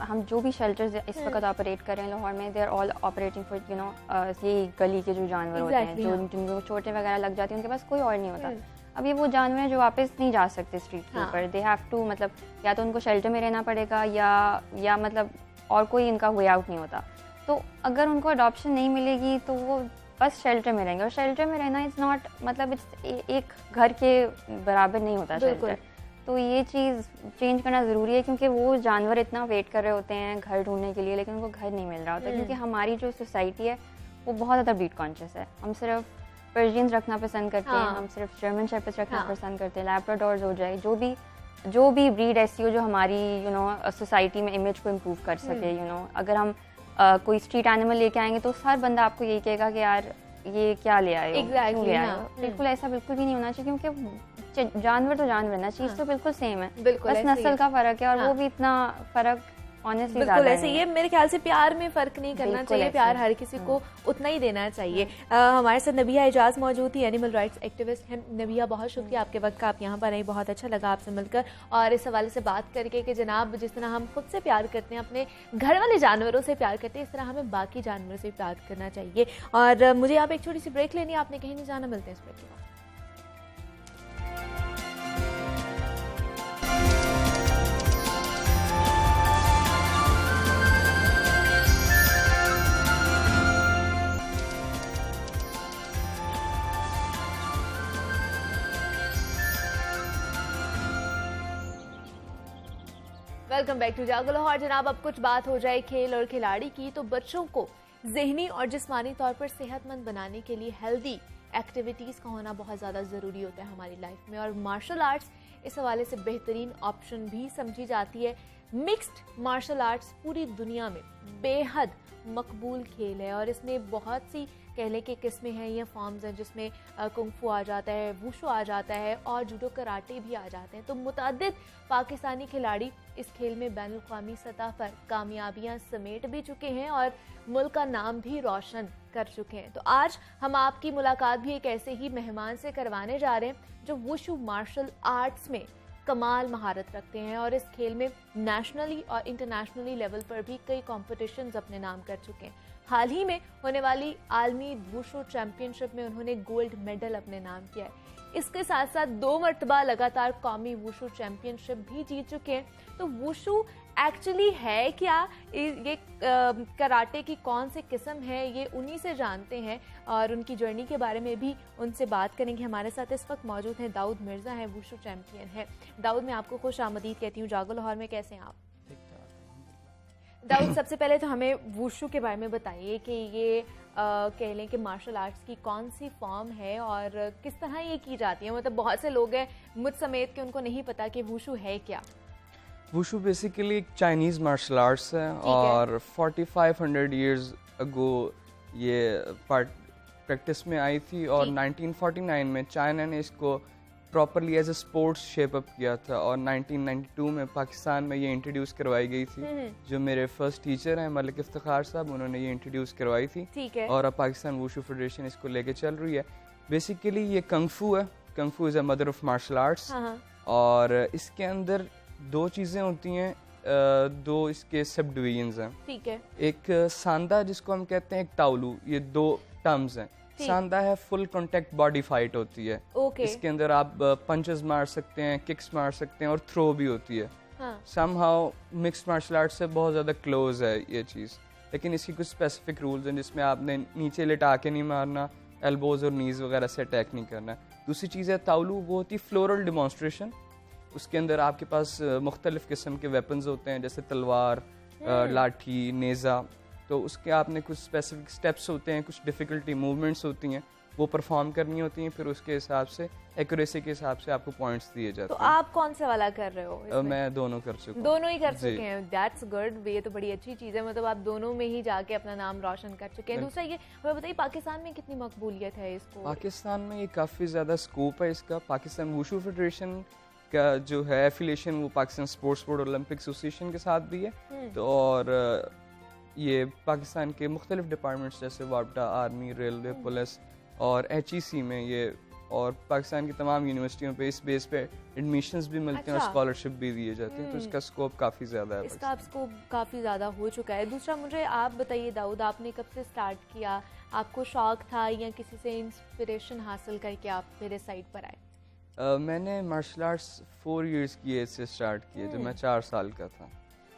हम जो भी शेल्टर्स इस वक्त ऑपरेट कर रहे हैं लाहौर में, they are all operating for ये गली के जो जानवर होते हैं, जिनको चोटें वगैरह लग जाती हैं, उनके पास कोई और नहीं होता। अब ये वो जानवर हैं जो वापस नहीं जा सकते स्ट्रीट के ऊपर, दे हैव टू, मतलब या तो उनको शेल्टर में रहना पड़ेगा या मतलब और कोई इनका वे आउट नहीं होता। तो अगर उनको अडॉप्शन नहीं मिलेगी तो वो बस शेल्टर में रहेंगे, और शेल्टर में रहना इज़ नॉट, मतलब एक घर के बराबर नहीं होता शेल्टर। तो ये चीज़ चेंज करना ज़रूरी है, क्योंकि वो जानवर इतना वेट कर रहे होते हैं घर ढूंढने के लिए, लेकिन उनको घर नहीं मिल रहा होता, क्योंकि हमारी जो सोसाइटी है वो बहुत ज़्यादा ब्रीड कॉन्शियस है। हम सिर्फ पर्शियंस रखना पसंद करते हैं, हम सिर्फ जर्मन शेपर्ड्स रखना पसंद करते हैं, लैब्राडोर्स हो जाए, जो भी ब्रीड ऐसी हो जो हमारी सोसाइटी में इमेज को इम्प्रूव कर सके। अगर हम कोई स्ट्रीट एनिमल लेके आएंगे तो हर बंदा आपको यही कहेगा कि यार ये क्या ले आए हो, क्यों ले आए हो। बिल्कुल ऐसा बिल्कुल भी नहीं होना चाहिए, क्योंकि जानवर तो जानवर ना, चीज़ तो बिल्कुल सेम है, बस नस्ल का फ़र्क है, और वो भी इतना फ़र्क ऑनेस्टली बिल्कुल ऐसे ही है। मेरे ख्याल से प्यार में फ़र्क नहीं करना चाहिए, प्यार हर किसी को उतना ही देना चाहिए। हमारे साथ नबिया एजाज मौजूद थी, एनिमल राइट्स एक्टिविस्ट हैं। नबिया, बहुत शुक्रिया आपके वक्त का, आप यहाँ पर आई, बहुत अच्छा लगा आपसे मिलकर और इस हवाले से बात करके कि जनाब जिस तरह हम खुद से प्यार करते हैं, अपने घर वाले जानवरों से प्यार करते हैं, इस तरह हमें बाकी जानवरों से प्यार करना चाहिए। और मुझे आप एक छोटी सी ब्रेक लेनी है, आपने कहीं नहीं जाना, मिलते हैं इस ब्रेक के बाद। वेलकम बैक टू जागो लाहौर। जनाब, अब कुछ बात हो जाए खेल और खिलाड़ी की, तो बच्चों को ज़हनी और जिस्मानी तौर पर सेहतमंद बनाने के लिए हेल्दी एक्टिविटीज़ का होना बहुत ज़्यादा ज़रूरी होता है हमारी लाइफ में, और मार्शल आर्ट्स इस हवाले से बेहतरीन ऑप्शन भी समझी जाती है। मिक्स्ड मार्शल आर्ट्स पूरी दुनिया में बेहद मकबूल खेल है और इसमें बहुत सी कहने की किस्में हैं या फॉर्म्स हैं, जिसमें कुंग-फू आ जाता है, वुशु आ जाता है और जूडो कराटे भी आ जाते हैं। तो मुतअद्दिद पाकिस्तानी खिलाड़ी इस खेल में बैनुल-अक़वामी सतह पर कामयाबियां समेट भी चुके हैं और मुल्क का नाम भी रोशन कर चुके हैं। तो आज हम आपकी मुलाकात भी एक ऐसे ही मेहमान से करवाने जा रहे हैं जो वुशु मार्शल आर्ट्स में कमाल महारत रखते हैं और इस खेल में नेशनली और इंटरनेशनली लेवल पर भी कई कॉम्पिटिशन्स अपने नाम कर चुके हैं। हाल ही में होने वाली आलमी वुशु चैंपियनशिप में उन्होंने गोल्ड मेडल अपने नाम किया है। इसके साथ साथ 2 मरतबा लगातार कौमी वुशु चैंपियनशिप भी जीत चुके हैं। तो वुशु एक्चुअली है क्या, ये कराटे की कौन सी किस्म है, ये उन्हीं से जानते हैं और उनकी जर्नी के बारे में भी उनसे बात करेंगे। हमारे साथ इस वक्त मौजूद हैं दाऊद मिर्ज़ा, हैं वुशु चैंपियन है। दाऊद, मैं आपको खुश आमदीद कहती हूँ जागो लाहौर में। कैसे हैं आप? दाऊद, सबसे पहले तो हमें वुशु के बारे में बताइए कि ये कह लें कि मार्शल आर्ट्स की कौन सी फॉर्म है और किस तरह ये की जाती है? मतलब बहुत से लोग हैं मुझ समेत कि उनको नहीं पता कि वुशु है क्या। वुशु बेसिकली एक चाइनीज़ मार्शल आर्ट्स है और 4500 ईयर्स अगो ये प्रैक्टिस में आई थी और 1949 में चाइना ने इसको properly as a sports shape up किया था और 1992 में पाकिस्तान में ये इंट्रोड्यूस करवाई गई थी। जो मेरे फर्स्ट टीचर हैं मलिक इफ्तिखार साहब, उन्होंने ये इंट्रोड्यूस करवाई थी। ठीक है। और अब पाकिस्तान वुशु फेडरेशन इसको लेके चल रही है। बेसिकली ये कंगफू है, kung fu is a mother of martial arts और इसके अंदर दो चीज़ें होती हैं, दो इसके सब डिवीजन्स हैं। ठीक है। एक सांदा जिसको हम कहते हैं, एक ताउलू, ये दो टर्म्स हैं। सांदा है फुल कांटेक्ट बॉडी फाइट होती है। इसके अंदर आप पंचेस मार सकते हैं, किक्स मार सकते हैं और थ्रो भी होती है। समहाउ मिक्स्ड मार्शल आर्ट से बहुत ज़्यादा क्लोज है ये चीज़, लेकिन इसकी कुछ स्पेसिफिक रूल्स हैं जिसमें आपने नीचे लिटा के नहीं मारना, एल्बोज और नीज वगैरह से अटैक नहीं करना। दूसरी चीज़ है ताउलू, वो होती है फ्लोरल डिमॉन्स्ट्रेशन। उसके अंदर आपके पास मुख्तलिफ किस्म के वेपन्स होते हैं जैसे तलवार, लाठी, नेज़ा। तो उसके आपने कुछ स्पेसिफिक स्टेप्स होते हैं, कुछ डिफ़िकल्टी मूवमेंट्स होती हैं, वो परफॉर्म करनी होती हैं, फिर उसके हिसाब से एक्यूरेसी के हिसाब से आपको पॉइंट्स दिए जाते हैं। तो आप कौन सा वाला कर रहे हो? मैं दोनों कर चुका हूं। दोनों ही कर चुके हैं, दैट्स गुड। ये तो बड़ी अच्छी चीज़ है, मतलब आप दोनों में ही जाके अपना नाम रोशन कर चुके हैं। दूसरा ये हमें बताइए, पाकिस्तान में कितनी मकबूलियत है इसको? पाकिस्तान में ये काफ़ी ज़्यादा स्कोप है इसका। पाकिस्तान वुशु फेडरेशन का जो है एफिलिएशन वो Pakistan sports board Olympic association के साथ भी है। तो और ये पाकिस्तान के मुख्तलिफ डिपार्टमेंट्स जैसे वापडा, आर्मी, रेलवे, पुलिस और HEC में ये, और पाकिस्तान की तमाम यूनिवर्सिटियों पे इस बेस पे एडमिशन्स भी मिलते हैं और स्कॉलरशिप भी दिए जाते हैं। तो इसका स्कोप काफ़ी ज़्यादा है। इसका स्कोप काफ़ी ज़्यादा हो चुका है। दूसरा मुझे आप बताइए दाऊद, आपने कब से स्टार्ट किया? आपको शौक था या किसी से इंस्पिरेशन हासिल करके आप मेरे साइड पर आए? मैंने मार्शल आर्ट्स 4 इयर्स की एज से स्टार्ट किए जब मैं 4 साल का था।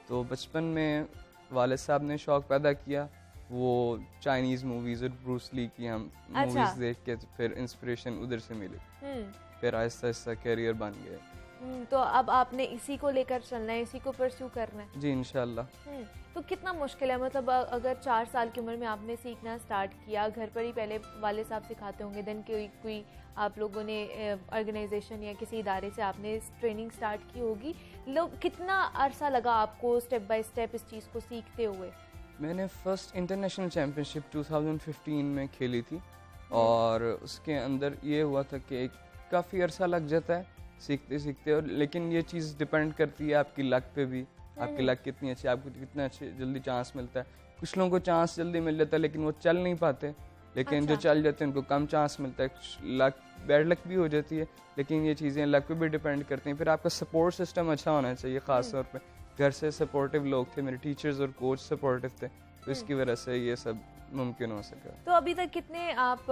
तो बचपन में वालिद साहब ने शौक़ पैदा किया, वो चाइनीज़ मूवीज़ और ब्रूस ली की हम मूवीज़ देख के फिर इंस्पिरेशन उधर से मिली। फिर आहिस्ता आहिस्ता कैरियर बन गया। तो अब आपने इसी को लेकर चलना है, इसी को परस्यू करना है? जी इंशाल्लाह। तो कितना मुश्किल है, मतलब अगर 4 साल की उम्र में आपने सीखना स्टार्ट किया, घर पर ही पहले वाले साहब सिखाते होंगे, देन कोई आप लोगों ने ऑर्गेनाइजेशन या किसी इदारे से आपने ट्रेनिंग स्टार्ट की होगी, लोग कितना अरसा लगा आपको स्टेप बाय स्टेप इस चीज़ को सीखते हुए? मैंने फर्स्ट इंटरनेशनल चैम्पियनशिप 2015 में खेली थी और उसके अंदर ये हुआ था कि काफ़ी अरसा लग जाता है सीखते सीखते, और लेकिन ये चीज़ डिपेंड करती है आपकी लक पे भी, आपकी लक कितनी अच्छी, आपको कितना अच्छे जल्दी चांस मिलता है। कुछ लोगों को चांस जल्दी मिल जाता है लेकिन वो चल नहीं पाते, लेकिन जो चल जाते हैं उनको कम चांस मिलता है। लक, बैड लक भी हो जाती है, लेकिन ये चीज़ें लक पे भी डिपेंड करती हैं। फिर आपका सपोर्ट सिस्टम अच्छा होना चाहिए, ख़ास तौर पे घर से सपोर्टिव लोग थे, मेरे टीचर्स और कोच सपोर्टिव थे, तो इसकी वजह से ये सब मुमकिन हो सका। तो अभी तक कितने आप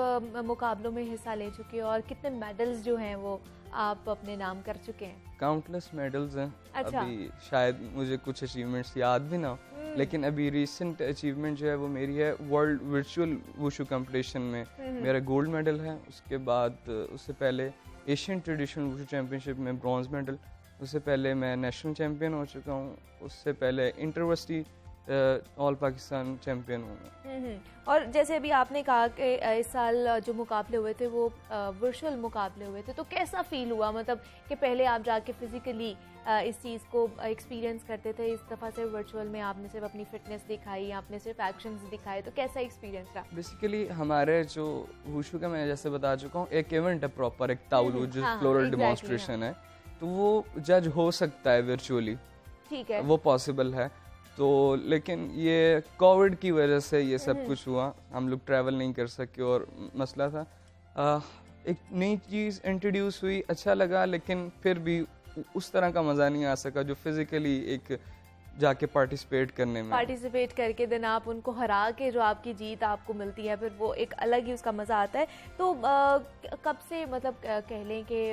मुकाबलों में हिस्सा ले चुके हैं और कितने मेडल्स जो हैं वो आप अपने नाम कर चुके हैं? काउंटलेस मेडल्स हैं। अच्छा। अभी शायद मुझे कुछ अचीवमेंट्स याद भी ना हो, लेकिन अभी रिसेंट अचीवमेंट जो है वो मेरी है वर्ल्ड वर्चुअल वुशु कंपटीशन में मेरा गोल्ड मेडल है। उसके बाद उससे पहले एशियन ट्रेडिशनल वुशु चैम्पियनशिप में ब्रॉन्ज मेडल, उससे पहले मैं नेशनल चैम्पियन हो चुका हूँ, उससे पहले इंटरवर्सिटी ऑल पाकिस्तान चैम्पियन हूँ। और जैसे अभी आपने कहा कि इस साल जो मुकाबले हुए थे वो वर्चुअल मुकाबले हुए थे, तो कैसा फील हुआ, मतलब कि पहले आप जाके फिजिकली इस चीज़ को एक्सपीरियंस करते थे, इस दफ़ा से वर्चुअल में आपने सिर्फ अपनी फिटनेस दिखाई, आपने सिर्फ एक्शंस दिखाए, तो कैसा एक्सपीरियंस रहा? बेसिकली हमारे जो वुशु का मैं जैसे बता चुका हूँ, एक इवेंट है प्रॉपर, एक ताउलू जो फ्लोरल डिमॉन्स्ट्रेशन है, तो वो जज हो सकता है वर्चुअली, ठीक है, वो पॉसिबल है। तो लेकिन ये कोविड की वजह से ये सब कुछ हुआ, हम लोग ट्रैवल नहीं कर सके और मसला था। एक नई चीज़ इंट्रोड्यूस हुई, अच्छा लगा, लेकिन फिर भी उस तरह का मज़ा नहीं आ सका जो फिजिकली एक जाके पार्टिसिपेट करने में, पार्टिसिपेट करके दिन आप उनको हरा के जो आपकी जीत आपको मिलती है, फिर वो एक अलग ही उसका मज़ा आता है। तो कब से मतलब कह लें कि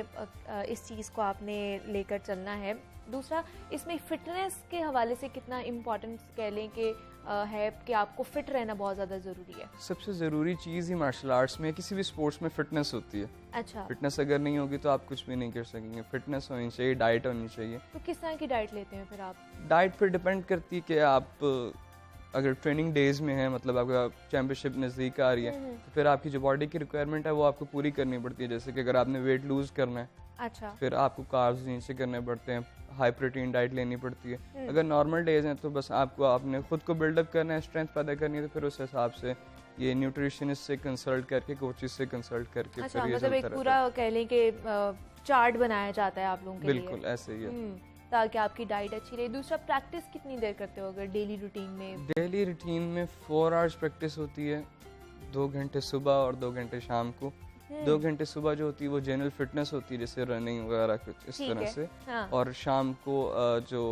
इस चीज़ को आपने लेकर चलना है? दूसरा, इसमें फिटनेस के हवाले से कितना इम्पोर्टेंस कह लें कि है कि आपको फिट रहना बहुत ज़्यादा ज़रूरी है? सबसे ज़रूरी चीज़ ही मार्शल आर्ट्स में, किसी भी स्पोर्ट्स में फिटनेस होती है। अच्छा। फिटनेस अगर नहीं होगी तो आप कुछ भी नहीं कर सकेंगे। फिटनेस होनी चाहिए, डाइट होनी चाहिए। तो किस तरह की डाइट लेते हैं फिर आप? डाइट पर डिपेंड करती है कि आप अगर ट्रेनिंग डेज में है, मतलब आपका चैंपियनशिप नज़दीक आ रही है, तो फिर आपकी जो बॉडी की रिक्वायरमेंट है वो आपको पूरी करनी पड़ती है। जैसे कि अगर आपने वेट लूज करना है, अच्छा, फिर आपको कार्ब्स नीचे करने पड़ते हैं, हाई प्रोटीन डाइट लेनी पड़ती है। अगर नॉर्मल डेज हैं तो बस आपको आपने खुद को बिल्डअप करना है, स्ट्रेंथ पैदा करनी है, तो फिर उस हिसाब से ये न्यूट्रिशनिस्ट से कंसल्ट करके, कोचेस से कंसल्ट करके, अच्छा, फिर ये मतलब एक पूरा कह लें कि चार्ट बनाया जाता है आप लोगों के लिए। बिल्कुल ऐसे ही है, ताकि आपकी डाइट अच्छी रहे। दूसरा, प्रैक्टिस कितनी देर करते हो अगर डेली रूटीन में? डेली रूटीन में 4 आवर्स प्रैक्टिस होती है, 2 घंटे सुबह और 2 घंटे शाम को। 2 घंटे सुबह जो होती है वो जनरल फिटनेस होती है, जैसे रनिंग वगैरह कुछ इस तरह से। हाँ। और शाम को जो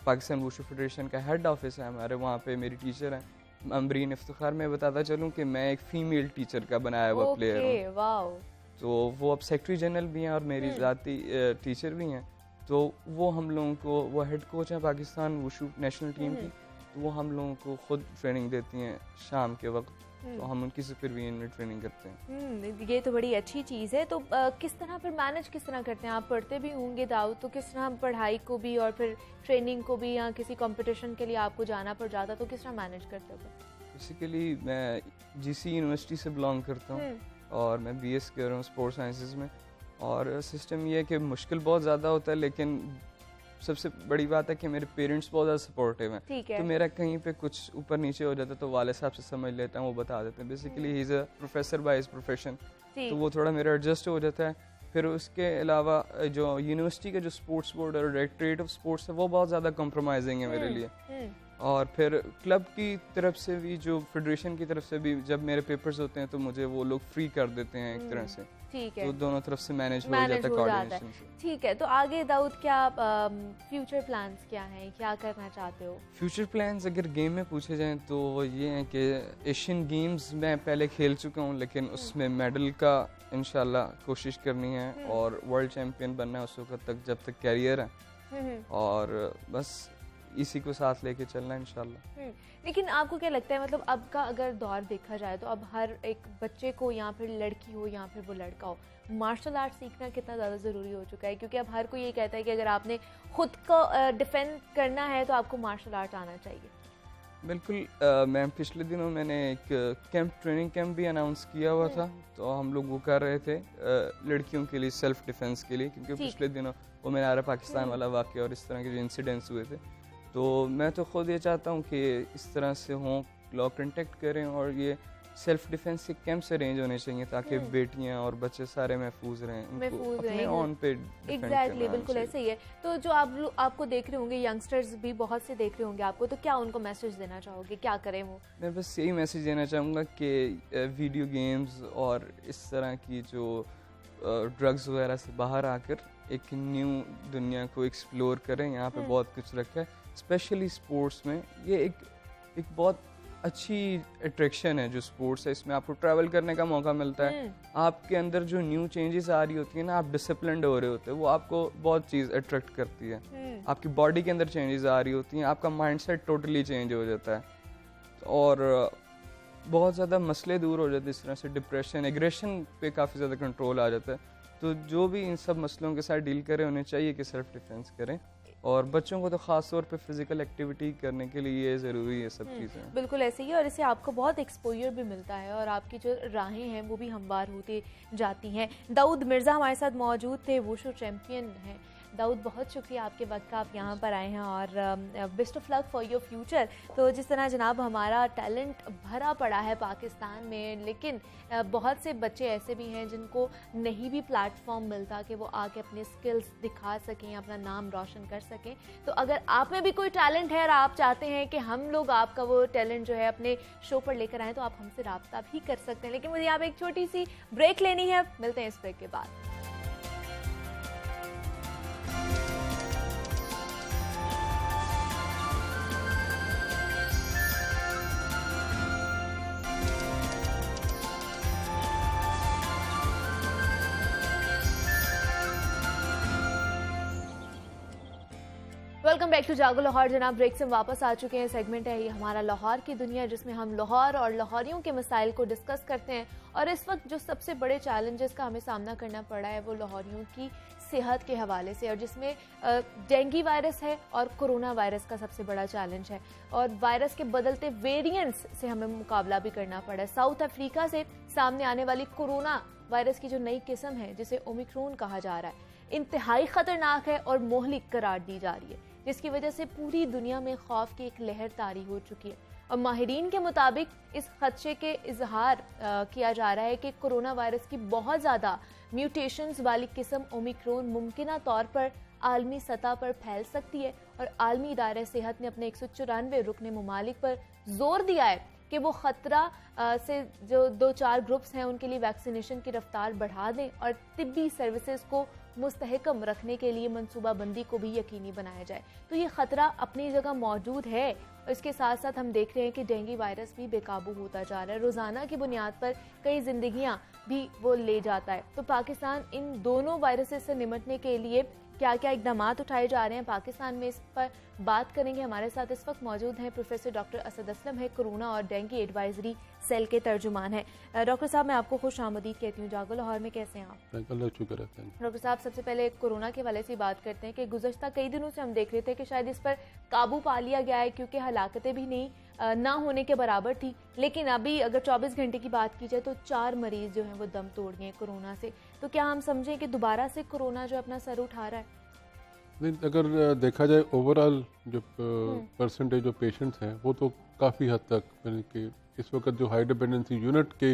पाकिस्तान वुशु फेडरेशन का हेड ऑफिस है हमारे, वहाँ पे मेरी टीचर हैं अमरीन इफ्तिखार। मैं बताता चलूँ कि मैं एक फीमेल टीचर का बनाया हुआ प्लेयर हूँ। वाओ। तो वो अब सेक्रेटरी जनरल भी हैं और मेरी ज़ाती टीचर भी हैं। तो वो हम लोगों को, वो हेड कोच हैं पाकिस्तान वुशु नेशनल टीम की, तो वो हम लोगों को खुद ट्रेनिंग देती हैं शाम के वक्त। तो हम उनकी सुपरविजन में ट्रेनिंग करते हैं। ये तो बड़ी अच्छी चीज़ है। तो किस तरह फिर मैनेज किस तरह करते हैं? आप पढ़ते भी होंगे दाऊद, तो किस तरह पढ़ाई को भी और फिर ट्रेनिंग को भी, या किसी कंपटीशन के लिए आपको जाना पड़ जाता, तो किस तरह मैनेज करते हो? बेसिकली मैं जीसी यूनिवर्सिटी से बिलोंग करता हूँ और मैं बीएस कर रहा हूँ स्पोर्ट्स साइंसेज में। और सिस्टम ये है कि मुश्किल बहुत ज़्यादा होता है, लेकिन सबसे बड़ी बात है कि मेरे पेरेंट्स बहुत ज़्यादा सपोर्टिव हैं। तो मेरा कहीं पे कुछ ऊपर नीचे हो जाता है तो वाले साहब से समझ लेता हूँ, वो बता देते हैं। Basically he is a professor by his profession, तो वो थोड़ा मेरा एडजस्ट हो जाता है। फिर उसके अलावा जो यूनिवर्सिटी का जो स्पोर्ट्स बोर्ड और डायरेक्टरेट ऑफ स्पोर्ट्स है वो बहुत ज़्यादा कॉम्प्रोमाइजिंग है मेरे लिए। और फिर क्लब की तरफ से भी, जो फेडरेशन की तरफ से भी, जब मेरे पेपर्स होते हैं तो मुझे वो लोग फ्री कर देते हैं एक तरह से। ठीक है, तो दोनों तरफ से मैनेज हो जाता है कोऑर्डिनेशन से। ठीक है, तो आगे दाऊद क्या फ्यूचर प्लान्स क्या हैं, क्या करना चाहते हो? फ्यूचर प्लान्स अगर गेम में पूछे जाएं तो वो ये हैं कि एशियन गेम्स मैं पहले खेल चुका हूँ, लेकिन उसमें मेडल का इंशाल्लाह कोशिश करनी है और वर्ल्ड चैम्पियन बनना है उस वक्त तक जब तक कैरियर है, और बस इसी को साथ लेके चलना है इंशाल्लाह। लेकिन आपको क्या लगता है, मतलब अब का अगर दौर देखा जाए तो अब हर एक बच्चे को, या फिर लड़की हो या फिर वो लड़का हो, मार्शल आर्ट सीखना कितना ज़्यादा ज़रूरी हो चुका है? क्योंकि अब हर कोई ये कहता है कि अगर आपने खुद को डिफेंड करना है तो आपको मार्शल आर्ट आना चाहिए। बिल्कुल। मैम पिछले दिनों मैंने एक ट्रेनिंग कैंप भी अनाउंस किया हुआ था, तो हम लोग वो कर रहे थे लड़कियों के लिए, सेल्फ डिफेंस के लिए, क्योंकि पिछले दिनों वो मेरा पाकिस्तान वाला वाक़या और इस तरह के जो इंसिडेंट्स हुए थे। तो मैं तो खुद ये चाहता हूँ कि इस तरह से हों, लोग कंटेक्ट करें और ये सेल्फ डिफेंस के कैंप्स अरेंज होने चाहिए ताकि बेटियां और बच्चे सारे महफूज रहें, अपने ऑन पे एग्जैक्टली, बिल्कुल ऐसे ही है। तो जो आपको देख रहे होंगे, यंगस्टर्स भी बहुत से देख रहे होंगे आपको, तो क्या उनको मैसेज देना चाहोगे, क्या करें वो? मैं बस यही मैसेज देना चाहूँगा कि वीडियो गेम्स और इस तरह की जो ड्रग्स वगैरह से बाहर आकर एक न्यू दुनिया को एक्सप्लोर करें। यहाँ पे बहुत कुछ रखा है, स्पेशली स्पोर्ट्स में। ये एक बहुत अच्छी अट्रैक्शन है जो स्पोर्ट्स है, इसमें आपको ट्रैवल करने का मौका मिलता है। आपके अंदर जो न्यू चेंजेस आ रही होती है ना, आप डिसिप्लिन्ड हो रहे होते हैं, वो आपको बहुत चीज़ अट्रैक्ट करती है। आपकी बॉडी के अंदर चेंजेस आ रही होती हैं, आपका माइंडसेट टोटली चेंज हो जाता है और बहुत ज़्यादा मसले दूर हो जाते हैं। इस तरह से डिप्रेशन, एग्रेशन पे काफ़ी ज़्यादा कंट्रोल आ जाता है। तो जो भी इन सब मसलों के साथ डील करें, उन्हें चाहिए कि सेल्फ डिफेंस करें, और बच्चों को तो ख़ास तौर पे फिजिकल एक्टिविटी करने के लिए ये ज़रूरी है सब चीज़ें। बिल्कुल ऐसे ही, और इससे आपको बहुत एक्सपोजर भी मिलता है और आपकी जो राहें हैं वो भी हमवार होती जाती हैं। दाऊद मिर्ज़ा हमारे साथ मौजूद थे, वुशु चैम्पियन हैं। दाऊद, बहुत शुक्रिया आपके वक्त का, आप यहाँ पर आए हैं और best of luck for your future. तो जिस तरह जनाब हमारा टैलेंट भरा पड़ा है पाकिस्तान में, लेकिन बहुत से बच्चे ऐसे भी हैं जिनको नहीं भी प्लेटफॉर्म मिलता कि वो आके अपने स्किल्स दिखा सकें, अपना नाम रोशन कर सकें। तो अगर आप में भी कोई टैलेंट है और आप चाहते हैं कि हम लोग आपका वो टैलेंट जो है अपने शो पर लेकर आएँ, तो आप हमसे रब्ता भी कर सकते हैं। लेकिन मुझे यहाँ पे एक छोटी सी ब्रेक लेनी है, मिलते हैं इस ब्रेक के बाद। वेलकम बैक टू जागो लाहौर। जनाब ब्रेक से वापस आ चुके हैं। सेगमेंट है ये हमारा लाहौर की दुनिया, जिसमें हम लाहौर और लाहौरियों के मसाइल को डिस्कस करते हैं। और इस वक्त जो सबसे बड़े चैलेंजेस का हमें सामना करना पड़ा है वो लाहौरियों की सेहत के हवाले से, और जिसमें डेंगू वायरस है और कोरोना वायरस का सबसे बड़ा चैलेंज है, और वायरस के बदलते वेरिएंट्स से हमें मुकाबला भी करना पड़ा है। साउथ अफ्रीका से सामने आने वाली कोरोना वायरस की जो नई किस्म है, जिसे ओमिक्रॉन कहा जा रहा है, इंतहाई खतरनाक है और मोहलिक करार दी जा रही है, जिसकी वजह से पूरी दुनिया में खौफ की एक लहर तारी हो चुकी है। और माहिरीन के मुताबिक इस खदशे के इजहार किया जा रहा है कि कोरोना वायरस की बहुत ज़्यादा म्यूटेशंस वाली किस्म ओमिक्रॉन मुमकिना तौर पर आलमी सतह पर फैल सकती है, और आलमी इदारे सेहत ने अपने 194 रुकने ममालिक पर जोर दिया है कि वो ख़तरा से जो 2-4 ग्रुप्स हैं उनके लिए वैक्सीनेशन की रफ्तार बढ़ा दें और तिब्बी सर्विसेज को मुस्तहकम रखने के लिए मनसूबाबंदी को भी यकीनी बनाया जाए। तो ये ख़तरा अपनी जगह मौजूद है, और इसके साथ साथ हम देख रहे हैं कि डेंगू वायरस भी बेकाबू होता जा रहा है। रोज़ाना की बुनियाद पर कई जिंदगियां भी वो ले जाता है। तो पाकिस्तान इन दोनों वायरसेस से निपटने के लिए क्या क्या इकदाम उठाए जा रहे हैं पाकिस्तान में, इस पर बात करेंगे। हमारे साथ इस वक्त मौजूद हैं प्रोफेसर डॉक्टर असद असलम है, कोरोना और डेंगू एडवाइजरी सेल के तर्जुमान हैं। डॉक्टर साहब, मैं आपको खुश आमदीद कहती हूँ। जागो लाहौर में कैसे हैं आप? शुक्र है। डॉक्टर साहब, सबसे पहले कोरोना के हवाले से बात करते हैं कि गुज़श्ता कई दिनों से हम देख रहे थे कि शायद इस पर काबू पा लिया गया है, क्योंकि हलाकतें भी नहीं ना होने के बराबर थी। लेकिन अभी अगर 24 घंटे की बात की जाए तो 4 मरीज जो हैं वो दम तोड़ गए कोरोना से। तो क्या हम समझें कि दोबारा से कोरोना जो अपना सर उठा रहा है? नहीं, अगर देखा जाए ओवरऑल जो परसेंटेज जो पेशेंट्स हैं वो तो काफ़ी हद तक, यानी कि इस वक्त जो हाई डिपेंडेंसी यूनिट के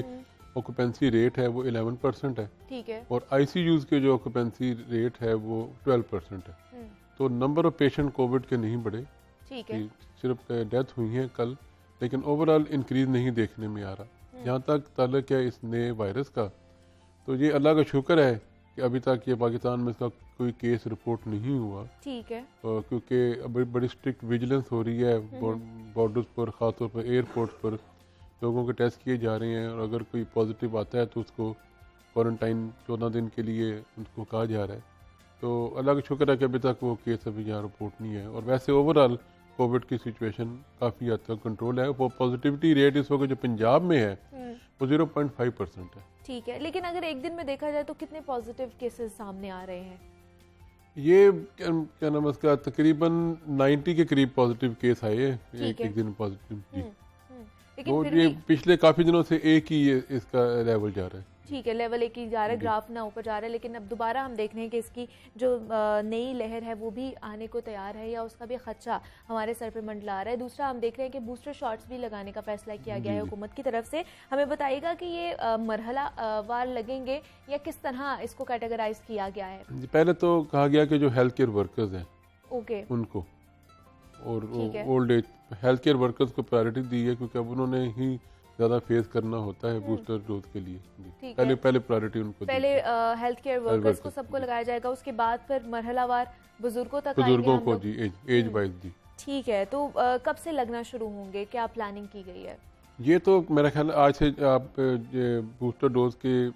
ऑक्यूपेंसी रेट है वो 11% है। ठीक है। और आईसीयूज़ के जो ऑक्यूपेंसी रेट है वो 12% है। तो नंबर ऑफ पेशेंट कोविड के नहीं बढ़े। ठीक है। सिर्फ डेथ हुई है कल, लेकिन ओवरऑल इंक्रीज नहीं देखने में आ रहा। जहाँ तक ताल्लुक है इस नए वायरस का, तो ये अल्लाह का शुक्र है कि अभी तक ये पाकिस्तान में इसका कोई केस रिपोर्ट नहीं हुआ। ठीक है। क्योंकि अभी बड़ी स्ट्रिक्ट विजिलेंस हो रही है बॉर्डर्स पर, ख़ासतौर पर एयरपोर्ट पर लोगों के टेस्ट किए जा रहे हैं, और अगर कोई पॉजिटिव आता है तो उसको क्वारंटाइन 14 दिन के लिए उनको कहा जा रहा है। तो अल्लाह का शुक्र है कि अभी तक वो केस अभी यहाँ रिपोर्ट नहीं है। और वैसे ओवरऑल कोविड की सिचुएशन काफ़ी हद तक कंट्रोल है। वो पॉजिटिविटी रेट इस वक्त जो पंजाब में है वो 0.5% है। ठीक है। लेकिन अगर एक दिन में देखा जाए तो कितने पॉजिटिव केसेस सामने आ रहे हैं? ये क्या नाम है उसका, तकरीबन 90 के करीब पॉजिटिव केस आए हैं एक दिन पॉजिटिव। लेकिन और फिर ये भी पिछले काफ़ी दिनों से एक ही इसका लेवल जा रहा है। ठीक है, लेवल एक ही जा रहा है, ग्राफ ना ऊपर जा रहा है। लेकिन अब दोबारा हम देख रहे हैं कि इसकी जो नई लहर है वो भी आने को तैयार है, या उसका भी खदशा हमारे सर पे मंडला रहा है। दूसरा, हम देख रहे हैं कि बूस्टर शॉट्स भी लगाने का फैसला किया गया है हुकूमत की तरफ से। हमें बताइएगा कि ये मरहला वार लगेंगे या किस तरह इसको कैटेगराइज किया गया है? पहले तो कहा गया कि जो हेल्थ केयर वर्कर्स हैं ओके उनको, और old age health care workers को प्रायोरिटी दी है, क्योंकि अब उन्होंने ही ज़्यादा फेस करना होता है बूस्टर डोज के लिए। पहले प्रायोरिटी उनको, पहले हेल्थ केयर वर्कर्स को सबको लगाया जाएगा, उसके बाद फिर मरहलावार बुजुर्गों तक बुजुर्गों को जी एज वाइज जी। ठीक है। तो कब से लगना शुरू होंगे, क्या प्लानिंग की गई है? ये तो मेरा ख्याल आज से आप बूस्टर डोज के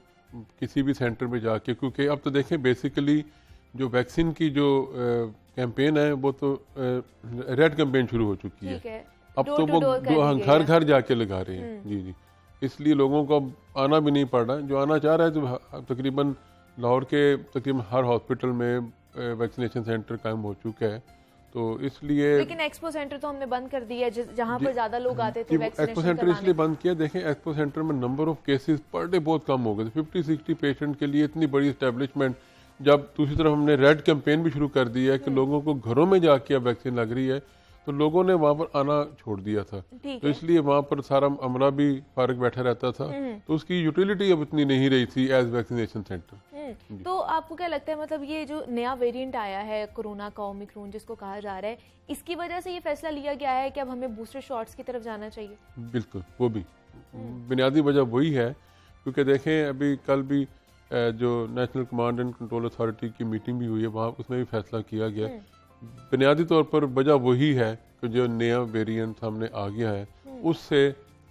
किसी भी सेंटर में जाके, क्योंकि अब तो देखें बेसिकली जो वैक्सीन की जो कैंपेन है वो तो रेड कैंपेन शुरू हो चुकी है। अब तो वो घर घर जाके लगा रहे हैं। जी जी, इसलिए लोगों को अब आना भी नहीं पड़ रहा। जो आना चाह रहा है तो तकरीबन लाहौर के तकरीबन हर हॉस्पिटल में वैक्सीनेशन सेंटर कायम हो चुका है। तो इसलिए, लेकिन एक्सपो सेंटर तो हमने बंद कर दिया है, जहाँ पर ज्यादा लोग आते थे वैक्सीनेशन एक्सपो सेंटर इसलिए बंद किया। देखें एक्सपो सेंटर में number of cases per day बहुत कम हो गए थे। 50-60 पेशेंट के लिए इतनी बड़ी एस्टेब्लिशमेंट। जब दूसरी तरफ हमने रेड कैंपेन भी शुरू कर दिया है कि लोगों को घरों में जाके अब वैक्सीन लग रही है, तो लोगों ने वहाँ पर आना छोड़ दिया था। तो इसलिए वहाँ पर सारा अमला भी फारिग बैठा रहता था, तो उसकी यूटिलिटी अब इतनी नहीं रही थी एज वैक्सीनेशन सेंटर। तो आपको क्या लगता है, मतलब ये जो नया वेरिएंट आया है कोरोना का, ओमिक्रॉन जिसको कहा जा रहा है, इसकी वजह से ये फैसला लिया गया है कि अब हमें बूस्टर शॉट्स की तरफ जाना चाहिए? बिल्कुल, वो भी बुनियादी वजह वही है। क्योंकि देखें अभी कल भी जो national command and control authority की मीटिंग भी हुई है, वहाँ उसमें भी फैसला किया गया। बुनियादी तौर पर वजह वही है कि जो नया वेरिएंट सामने आ गया है उससे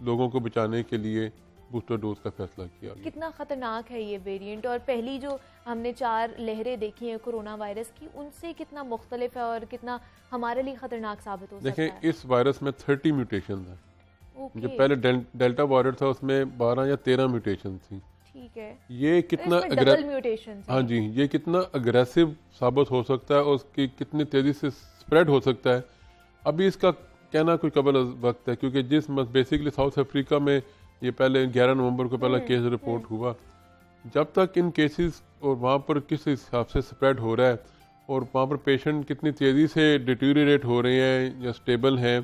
लोगों को बचाने के लिए बूस्टर डोज का फैसला किया गया। कितना खतरनाक है ये वेरिएंट, और पहली जो हमने 4 लहरें देखी हैं कोरोना वायरस की, उनसे कितना मुख्तलिफ है और कितना हमारे लिए खतरनाक साबित हो सकता है? देखें इस वायरस में 30 म्यूटेशन है। जो पहले डेल्टा वायरस था उसमें 12 या 13 म्यूटेशन थी। ठीक है, ये कितना डबल म्यूटेशन, हाँ जी, ये कितना अग्रेसिव साबित हो सकता है और उसकी कितनी तेजी से स्प्रेड हो सकता है, अभी इसका कहना कोई कबल वक्त है, क्योंकि जिस बेसिकली साउथ अफ्रीका में ये पहले 11 नवंबर को पहला केस रिपोर्ट हुआ, जब तक इन केसेस और वहाँ पर किस हिसाब से स्प्रेड हो रहा है और वहाँ पर पेशेंट कितनी तेज़ी से डिटीरिएट हो रहे हैं या स्टेबल हैं,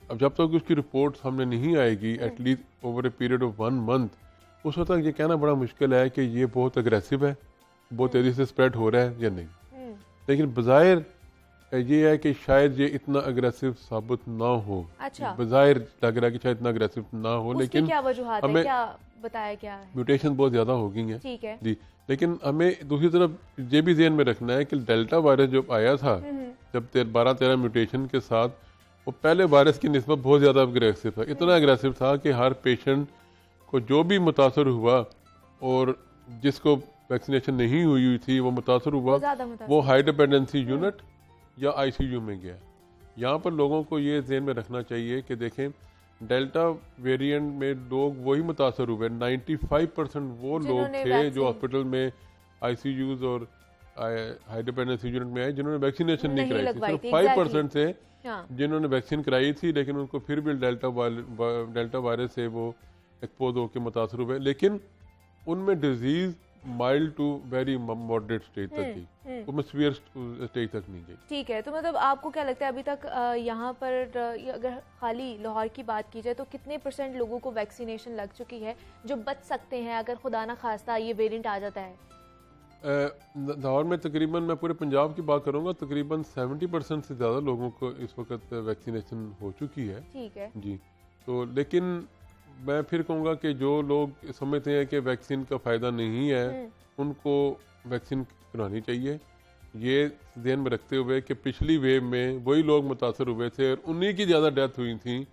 अब जब तक उसकी रिपोर्ट सामने नहीं आएगी at least over a period of 1 month, उस वक्त तक ये कहना बड़ा मुश्किल है कि ये बहुत अग्रेसिव है, बहुत तेज़ी से स्प्रेड हो रहा है या नहीं। लेकिन बज़ाहिर ये है कि शायद ये इतना अग्रेसिव साबित ना हो। अच्छा, बज़ाहिर लग रहा है कि शायद इतना अग्रेसिव ना हो, लेकिन क्या वजूहात है, क्या बताया क्या है? म्यूटेशन बहुत ज़्यादा हो गई हैं, ठीक है जी। लेकिन हमें दूसरी तरफ ये भी ध्यान में रखना है कि डेल्टा वायरस जो आया था जब 12-13 म्यूटेशन के साथ, वो पहले वायरस की निस्बत बहुत ज़्यादा अग्रेसिव था, इतना अग्रेसिव था कि हर पेशेंट को जो भी मुतासर हुआ और जिसको वैक्सीनेशन नहीं हुई थी वो मुतासर हुआ, वो हाई डिपेंडेंसी यूनिट या आईसीयू में गया। यहाँ पर लोगों को ये ध्यान में रखना चाहिए कि देखें डेल्टा वेरिएंट में लोग वही मुतासर हुए, 95% वो लोग थे जो हॉस्पिटल में आईसीयूज और हाई डिपेंडेंसी यूनिट में आए जिन्होंने वैक्सीनेशन नहीं कराई थी। सिर्फ 5% से जिन्होंने वैक्सीन कराई थी लेकिन उनको फिर भी डेल्टा वायरस से वो एक्सपोज होकर मुतासर हुए, लेकिन उनमें disease mild to very moderate stage तक गई, उसमें सीवियर स्टेज तक नहीं गई। ठीक है, तो मतलब आपको क्या लगता है अभी तक यहाँ पर अगर खाली लाहौर की बात की जाए तो कितने % लोगों को वैक्सीनेशन लग चुकी है जो बच सकते हैं अगर खुदा ना खास्ता ये वेरिएंट आ जाता है? लाहौर में तकरीबन, मैं पूरे पंजाब की बात करूँगा, तकरीबन 70% से ज़्यादा लोगों को इस वक्त वैक्सीनेशन हो चुकी है। ठीक है जी, तो लेकिन मैं फिर कहूँगा कि जो लोग समझते हैं कि वैक्सीन का फ़ायदा नहीं है उनको वैक्सीन करानी चाहिए, ये ध्यान में रखते हुए कि पिछली वेव में वही लोग मुतासर हुए थे और उन्हीं की ज़्यादा डेथ हुई थी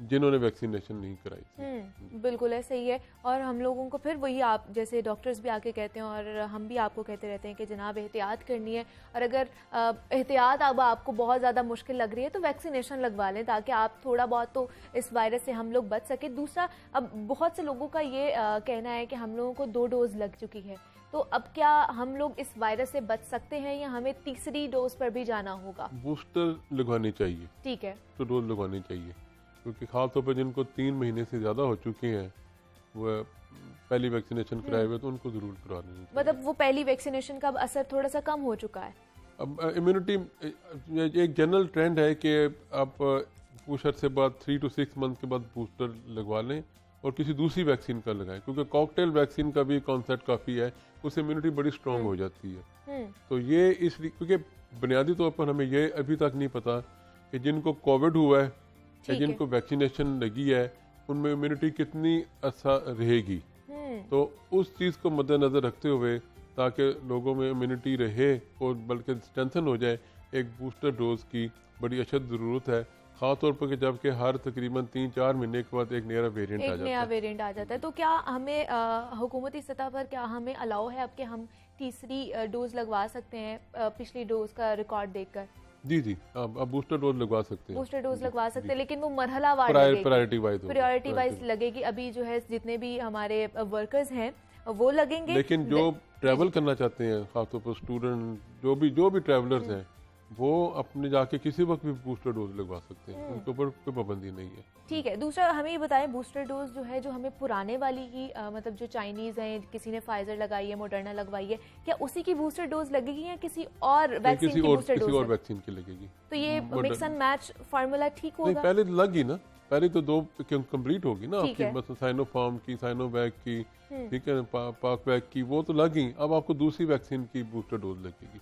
जिन्होंने वैक्सीनेशन नहीं कराई थी। बिल्कुल है, सही है। और हम लोगों को फिर वही, आप जैसे डॉक्टर्स भी आके कहते हैं और हम भी आपको कहते रहते हैं कि जनाब एहतियात करनी है, और अगर एहतियात अब आपको बहुत ज़्यादा मुश्किल लग रही है तो वैक्सीनेशन लगवा लें ताकि आप थोड़ा बहुत तो इस वायरस से हम लोग बच सकें। दूसरा, अब बहुत से लोगों का ये कहना है कि हम लोगों को 2 डोज लग चुकी है, तो अब क्या हम लोग इस वायरस से बच सकते हैं या हमें तीसरी डोज पर भी जाना होगा? बूस्टर लगवानी चाहिए। ठीक है, तो डोज लगवानी चाहिए, क्योंकि खासतौर पर जिनको 3 महीने से ज़्यादा हो चुके हैं वह पहली वैक्सीनेशन कराए हुए तो उनको ज़रूर करा देनी चाहिए। मतलब वो पहली वैक्सीनेशन का असर थोड़ा सा कम हो चुका है। अब इम्यूनिटी एक जनरल ट्रेंड है कि आप कुछ अर्से बाद 3 to 6 मंथ के बाद बूस्टर लगवा लें और किसी दूसरी वैक्सीन का लगाएं, क्योंकि कॉकटेल वैक्सीन का भी कॉन्सेप्ट काफ़ी है, उससे इम्यूनिटी बड़ी स्ट्रांग हो जाती है। तो ये इसलिए, क्योंकि बुनियादी तौर पर हमें ये अभी तक नहीं पता कि जिनको कोविड हुआ है या जिनको वैक्सीनेशन लगी है उनमें इम्यूनिटी कितनी अच्छा रहेगी। तो उस चीज़ को मद्देनज़र रखते हुए ताकि लोगों में इम्यूनिटी रहे और बल्कि स्ट्रेंथन हो जाए, एक बूस्टर डोज की बड़ी अशद ज़रूरत है, ख़ासतौर पर कि जबकि हर तकरीबन 3-4 महीने के बाद एक नया वेरिएंट आ जाता है। तो क्या हमें हुकूमती सतह पर क्या हमें अलाउ है अब कि हम तीसरी डोज लगवा सकते हैं पिछली डोज का रिकॉर्ड देखकर? जी, अब बूस्टर डोज लगवा सकते हैं, बूस्टर डोज लगवा सकते हैं, लेकिन वो मरहलावार प्रायोरिटी वाइज लगेगी। अभी जो है जितने भी हमारे वर्कर्स हैं वो लगेंगे, लेकिन जो ट्रैवल करना चाहते हैं खासतौर पर स्टूडेंट जो भी ट्रैवलर्स हैं वो अपने जाके किसी वक्त भी बूस्टर डोज लगवा सकते हैं, उनके ऊपर कोई पाबंदी नहीं है। ठीक है, दूसरा हमें ये बताएं, बूस्टर डोज जो है जो हमें पुराने वाली ही मतलब जो चाइनीज हैं, किसी ने फाइजर लगाई है, मॉडर्ना लगवाई है, क्या उसी की बूस्टर डोज लगेगी या किसी और वैक्सीन की बूस्टर डोज? किसी और वैक्सीन की लगेगी। तो ये मिक्स एंड मैच फार्मूला ठीक होगा? पहले लगी ना, पहले तो 2 कंप्लीट होगी ना आपकी, बस साइनोफार्म की, साइनोवैक की, ठीक है, पाकवैक की, वो तो लगी। अब आपको दूसरी वैक्सीन की बूस्टर डोज लगेगी।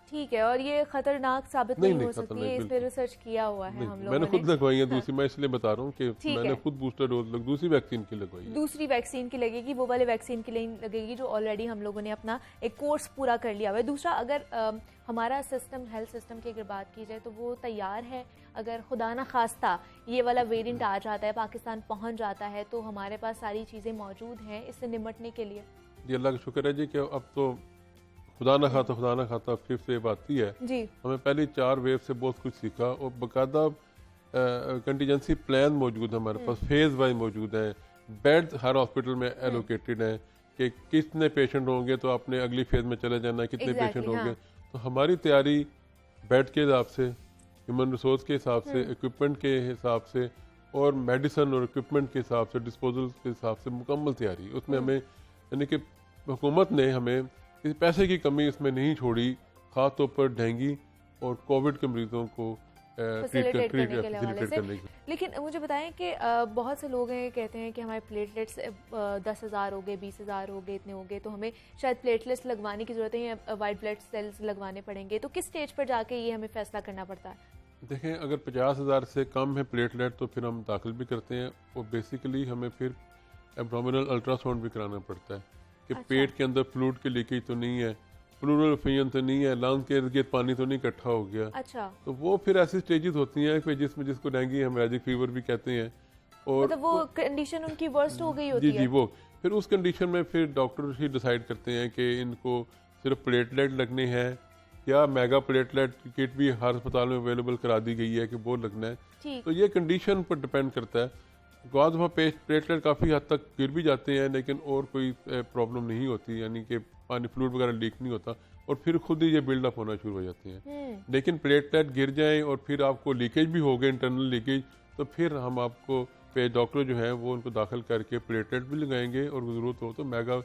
ठीक है, और ये खतरनाक साबित नहीं हो सकती है, इस पे रिसर्च किया हुआ है हम लोगों ने। मैंने खुद लगवाई है दूसरी, मैं इसलिए बता रहा हूँ कि मैंने खुद बूस्टर डोज दूसरी वैक्सीन की लगवाई है। दूसरी वैक्सीन की लगेगी, वो वाले वैक्सीन की लगेगी जो ऑलरेडी हम लोगों ने अपना एक कोर्स पूरा कर लिया हुआ है। दूसरा, अगर हमारा सिस्टम, हेल्थ सिस्टम की अगर बात की जाए तो वो तैयार है, अगर खुदा ना खास्ता ये वाला वेरिएंट आ जाता है, पाकिस्तान पहुँच जाता है, तो हमारे पास सारी चीज़ें मौजूद हैं इससे निपटने के लिए? जी, अल्लाह का शुक्र है जी कि अब तो खुदा ना खाता फिफ्थ वेव आती है जी। हमें पहली 4 वेव से बहुत कुछ सीखा और बाकायदा कंटीजेंसी प्लान मौजूद है हमारे पास, फेज वाइज मौजूद है, बेड हर हॉस्पिटल में एलोकेटेड है, कि कितने पेशेंट होंगे तो आपने अगली फेज में चले जाना, कितने पेशेंट होंगे। हाँ। तो हमारी तैयारी बेड के हिसाब से, ह्यूमन रिसोर्स के हिसाब से, इक्विपमेंट के हिसाब से और मेडिसिन और इक्विपमेंट के हिसाब से, डिस्पोजल के हिसाब से मुकम्मल तैयारी। उसमें हमें यानी कि हुकूमत ने हमें पैसे की कमी इसमें नहीं छोड़ी, खास तौर पर डेंगू और कोविड के मरीजों को फैसिलिटेट करने के हवाले से। करने की। लेकिन मुझे बताएं कि बहुत से लोग हैं कहते हैं कि हमारे प्लेटलेट्स 10,000 हो गए, 20,000 हो गए, इतने हो गए, तो हमें शायद प्लेटलेट्स लगवाने की ज़रूरत है या वाइट ब्लड सेल्स लगवाने पड़ेंगे। तो किस स्टेज पर जाके ये हमें फैसला करना पड़ता है? देखें, अगर 50,000 से कम है प्लेटलेट तो फिर हम दाखिल भी करते हैं और बेसिकली हमें फिर एब्डोमिनल अल्ट्रासाउंड भी कराना पड़ता है कि पेट के अंदर फ्लूइड की लीकेज तो नहीं है, प्लूरल एफिशिएंसी तो नहीं है, लंग के इर्द गिर्द पानी तो नहीं इकट्ठा हो गया। अच्छा, तो वो फिर ऐसी स्टेजेस होती हैं कि जिसको डेंगू हेमोरेजिक फीवर भी कहते हैं। और मतलब वो कंडीशन उनकी वर्स्ट हो गई होती जी है। वो फिर उस कंडीशन में फिर डॉक्टर ही डिसाइड करते हैं कि इनको सिर्फ प्लेटलेट लगने हैं या मेगा प्लेटलेट किट भी हर अस्पताल में अवेलेबल करा दी गई है कि वो लगना है। तो ये कंडीशन पर डिपेंड करता है। बाद वहाँ प्लेटलेट काफ़ी हद तक गिर भी जाते हैं लेकिन और कोई प्रॉब्लम नहीं होती, यानी कि पानी फ्लूइड वगैरह लीक नहीं होता और फिर खुद ही ये बिल्डअप होना शुरू हो जाती हैं। लेकिन प्लेटलेट गिर जाएं और फिर आपको लीकेज भी हो गए, इंटरनल लीकेज, तो फिर हम आपको डॉक्टर जो है वो उनको दाखिल करके प्लेटलेट भी लगाएंगे और ज़रूरत हो तो मेगा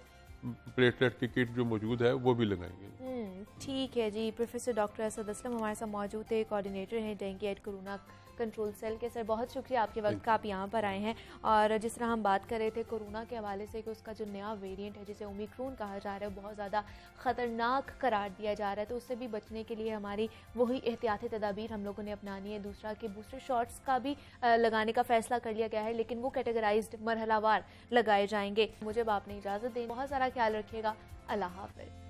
प्लेटलेट की किट जो मौजूद है वो भी लगाएंगे। ठीक है जी। प्रोफेसर डॉक्टर असद असलम हमारे साथ मौजूद थे, कोऑर्डिनेटर हैं dengue and corona control cell के। सर बहुत शुक्रिया आपके वक्त का, आप यहाँ पर आए हैं। और जिस तरह हम बात कर रहे थे कोरोना के हवाले से कि उसका जो नया वेरिएंट है जिसे ओमिक्रॉन कहा जा रहा है बहुत ज़्यादा ख़तरनाक करार दिया जा रहा है, तो उससे भी बचने के लिए हमारी वही एहतियाती तदाबीर हम लोगों ने अपनानी है। दूसरा कि बूस्टर शॉट्स का भी लगाने का फैसला कर लिया गया है, लेकिन वो कैटेगराइज्ड मरहलावार लगाए जाएंगे। मुझे आपने इजाज़त दी, बहुत सारा ख्याल रखिएगा। अल्लाह हाफ़िज़।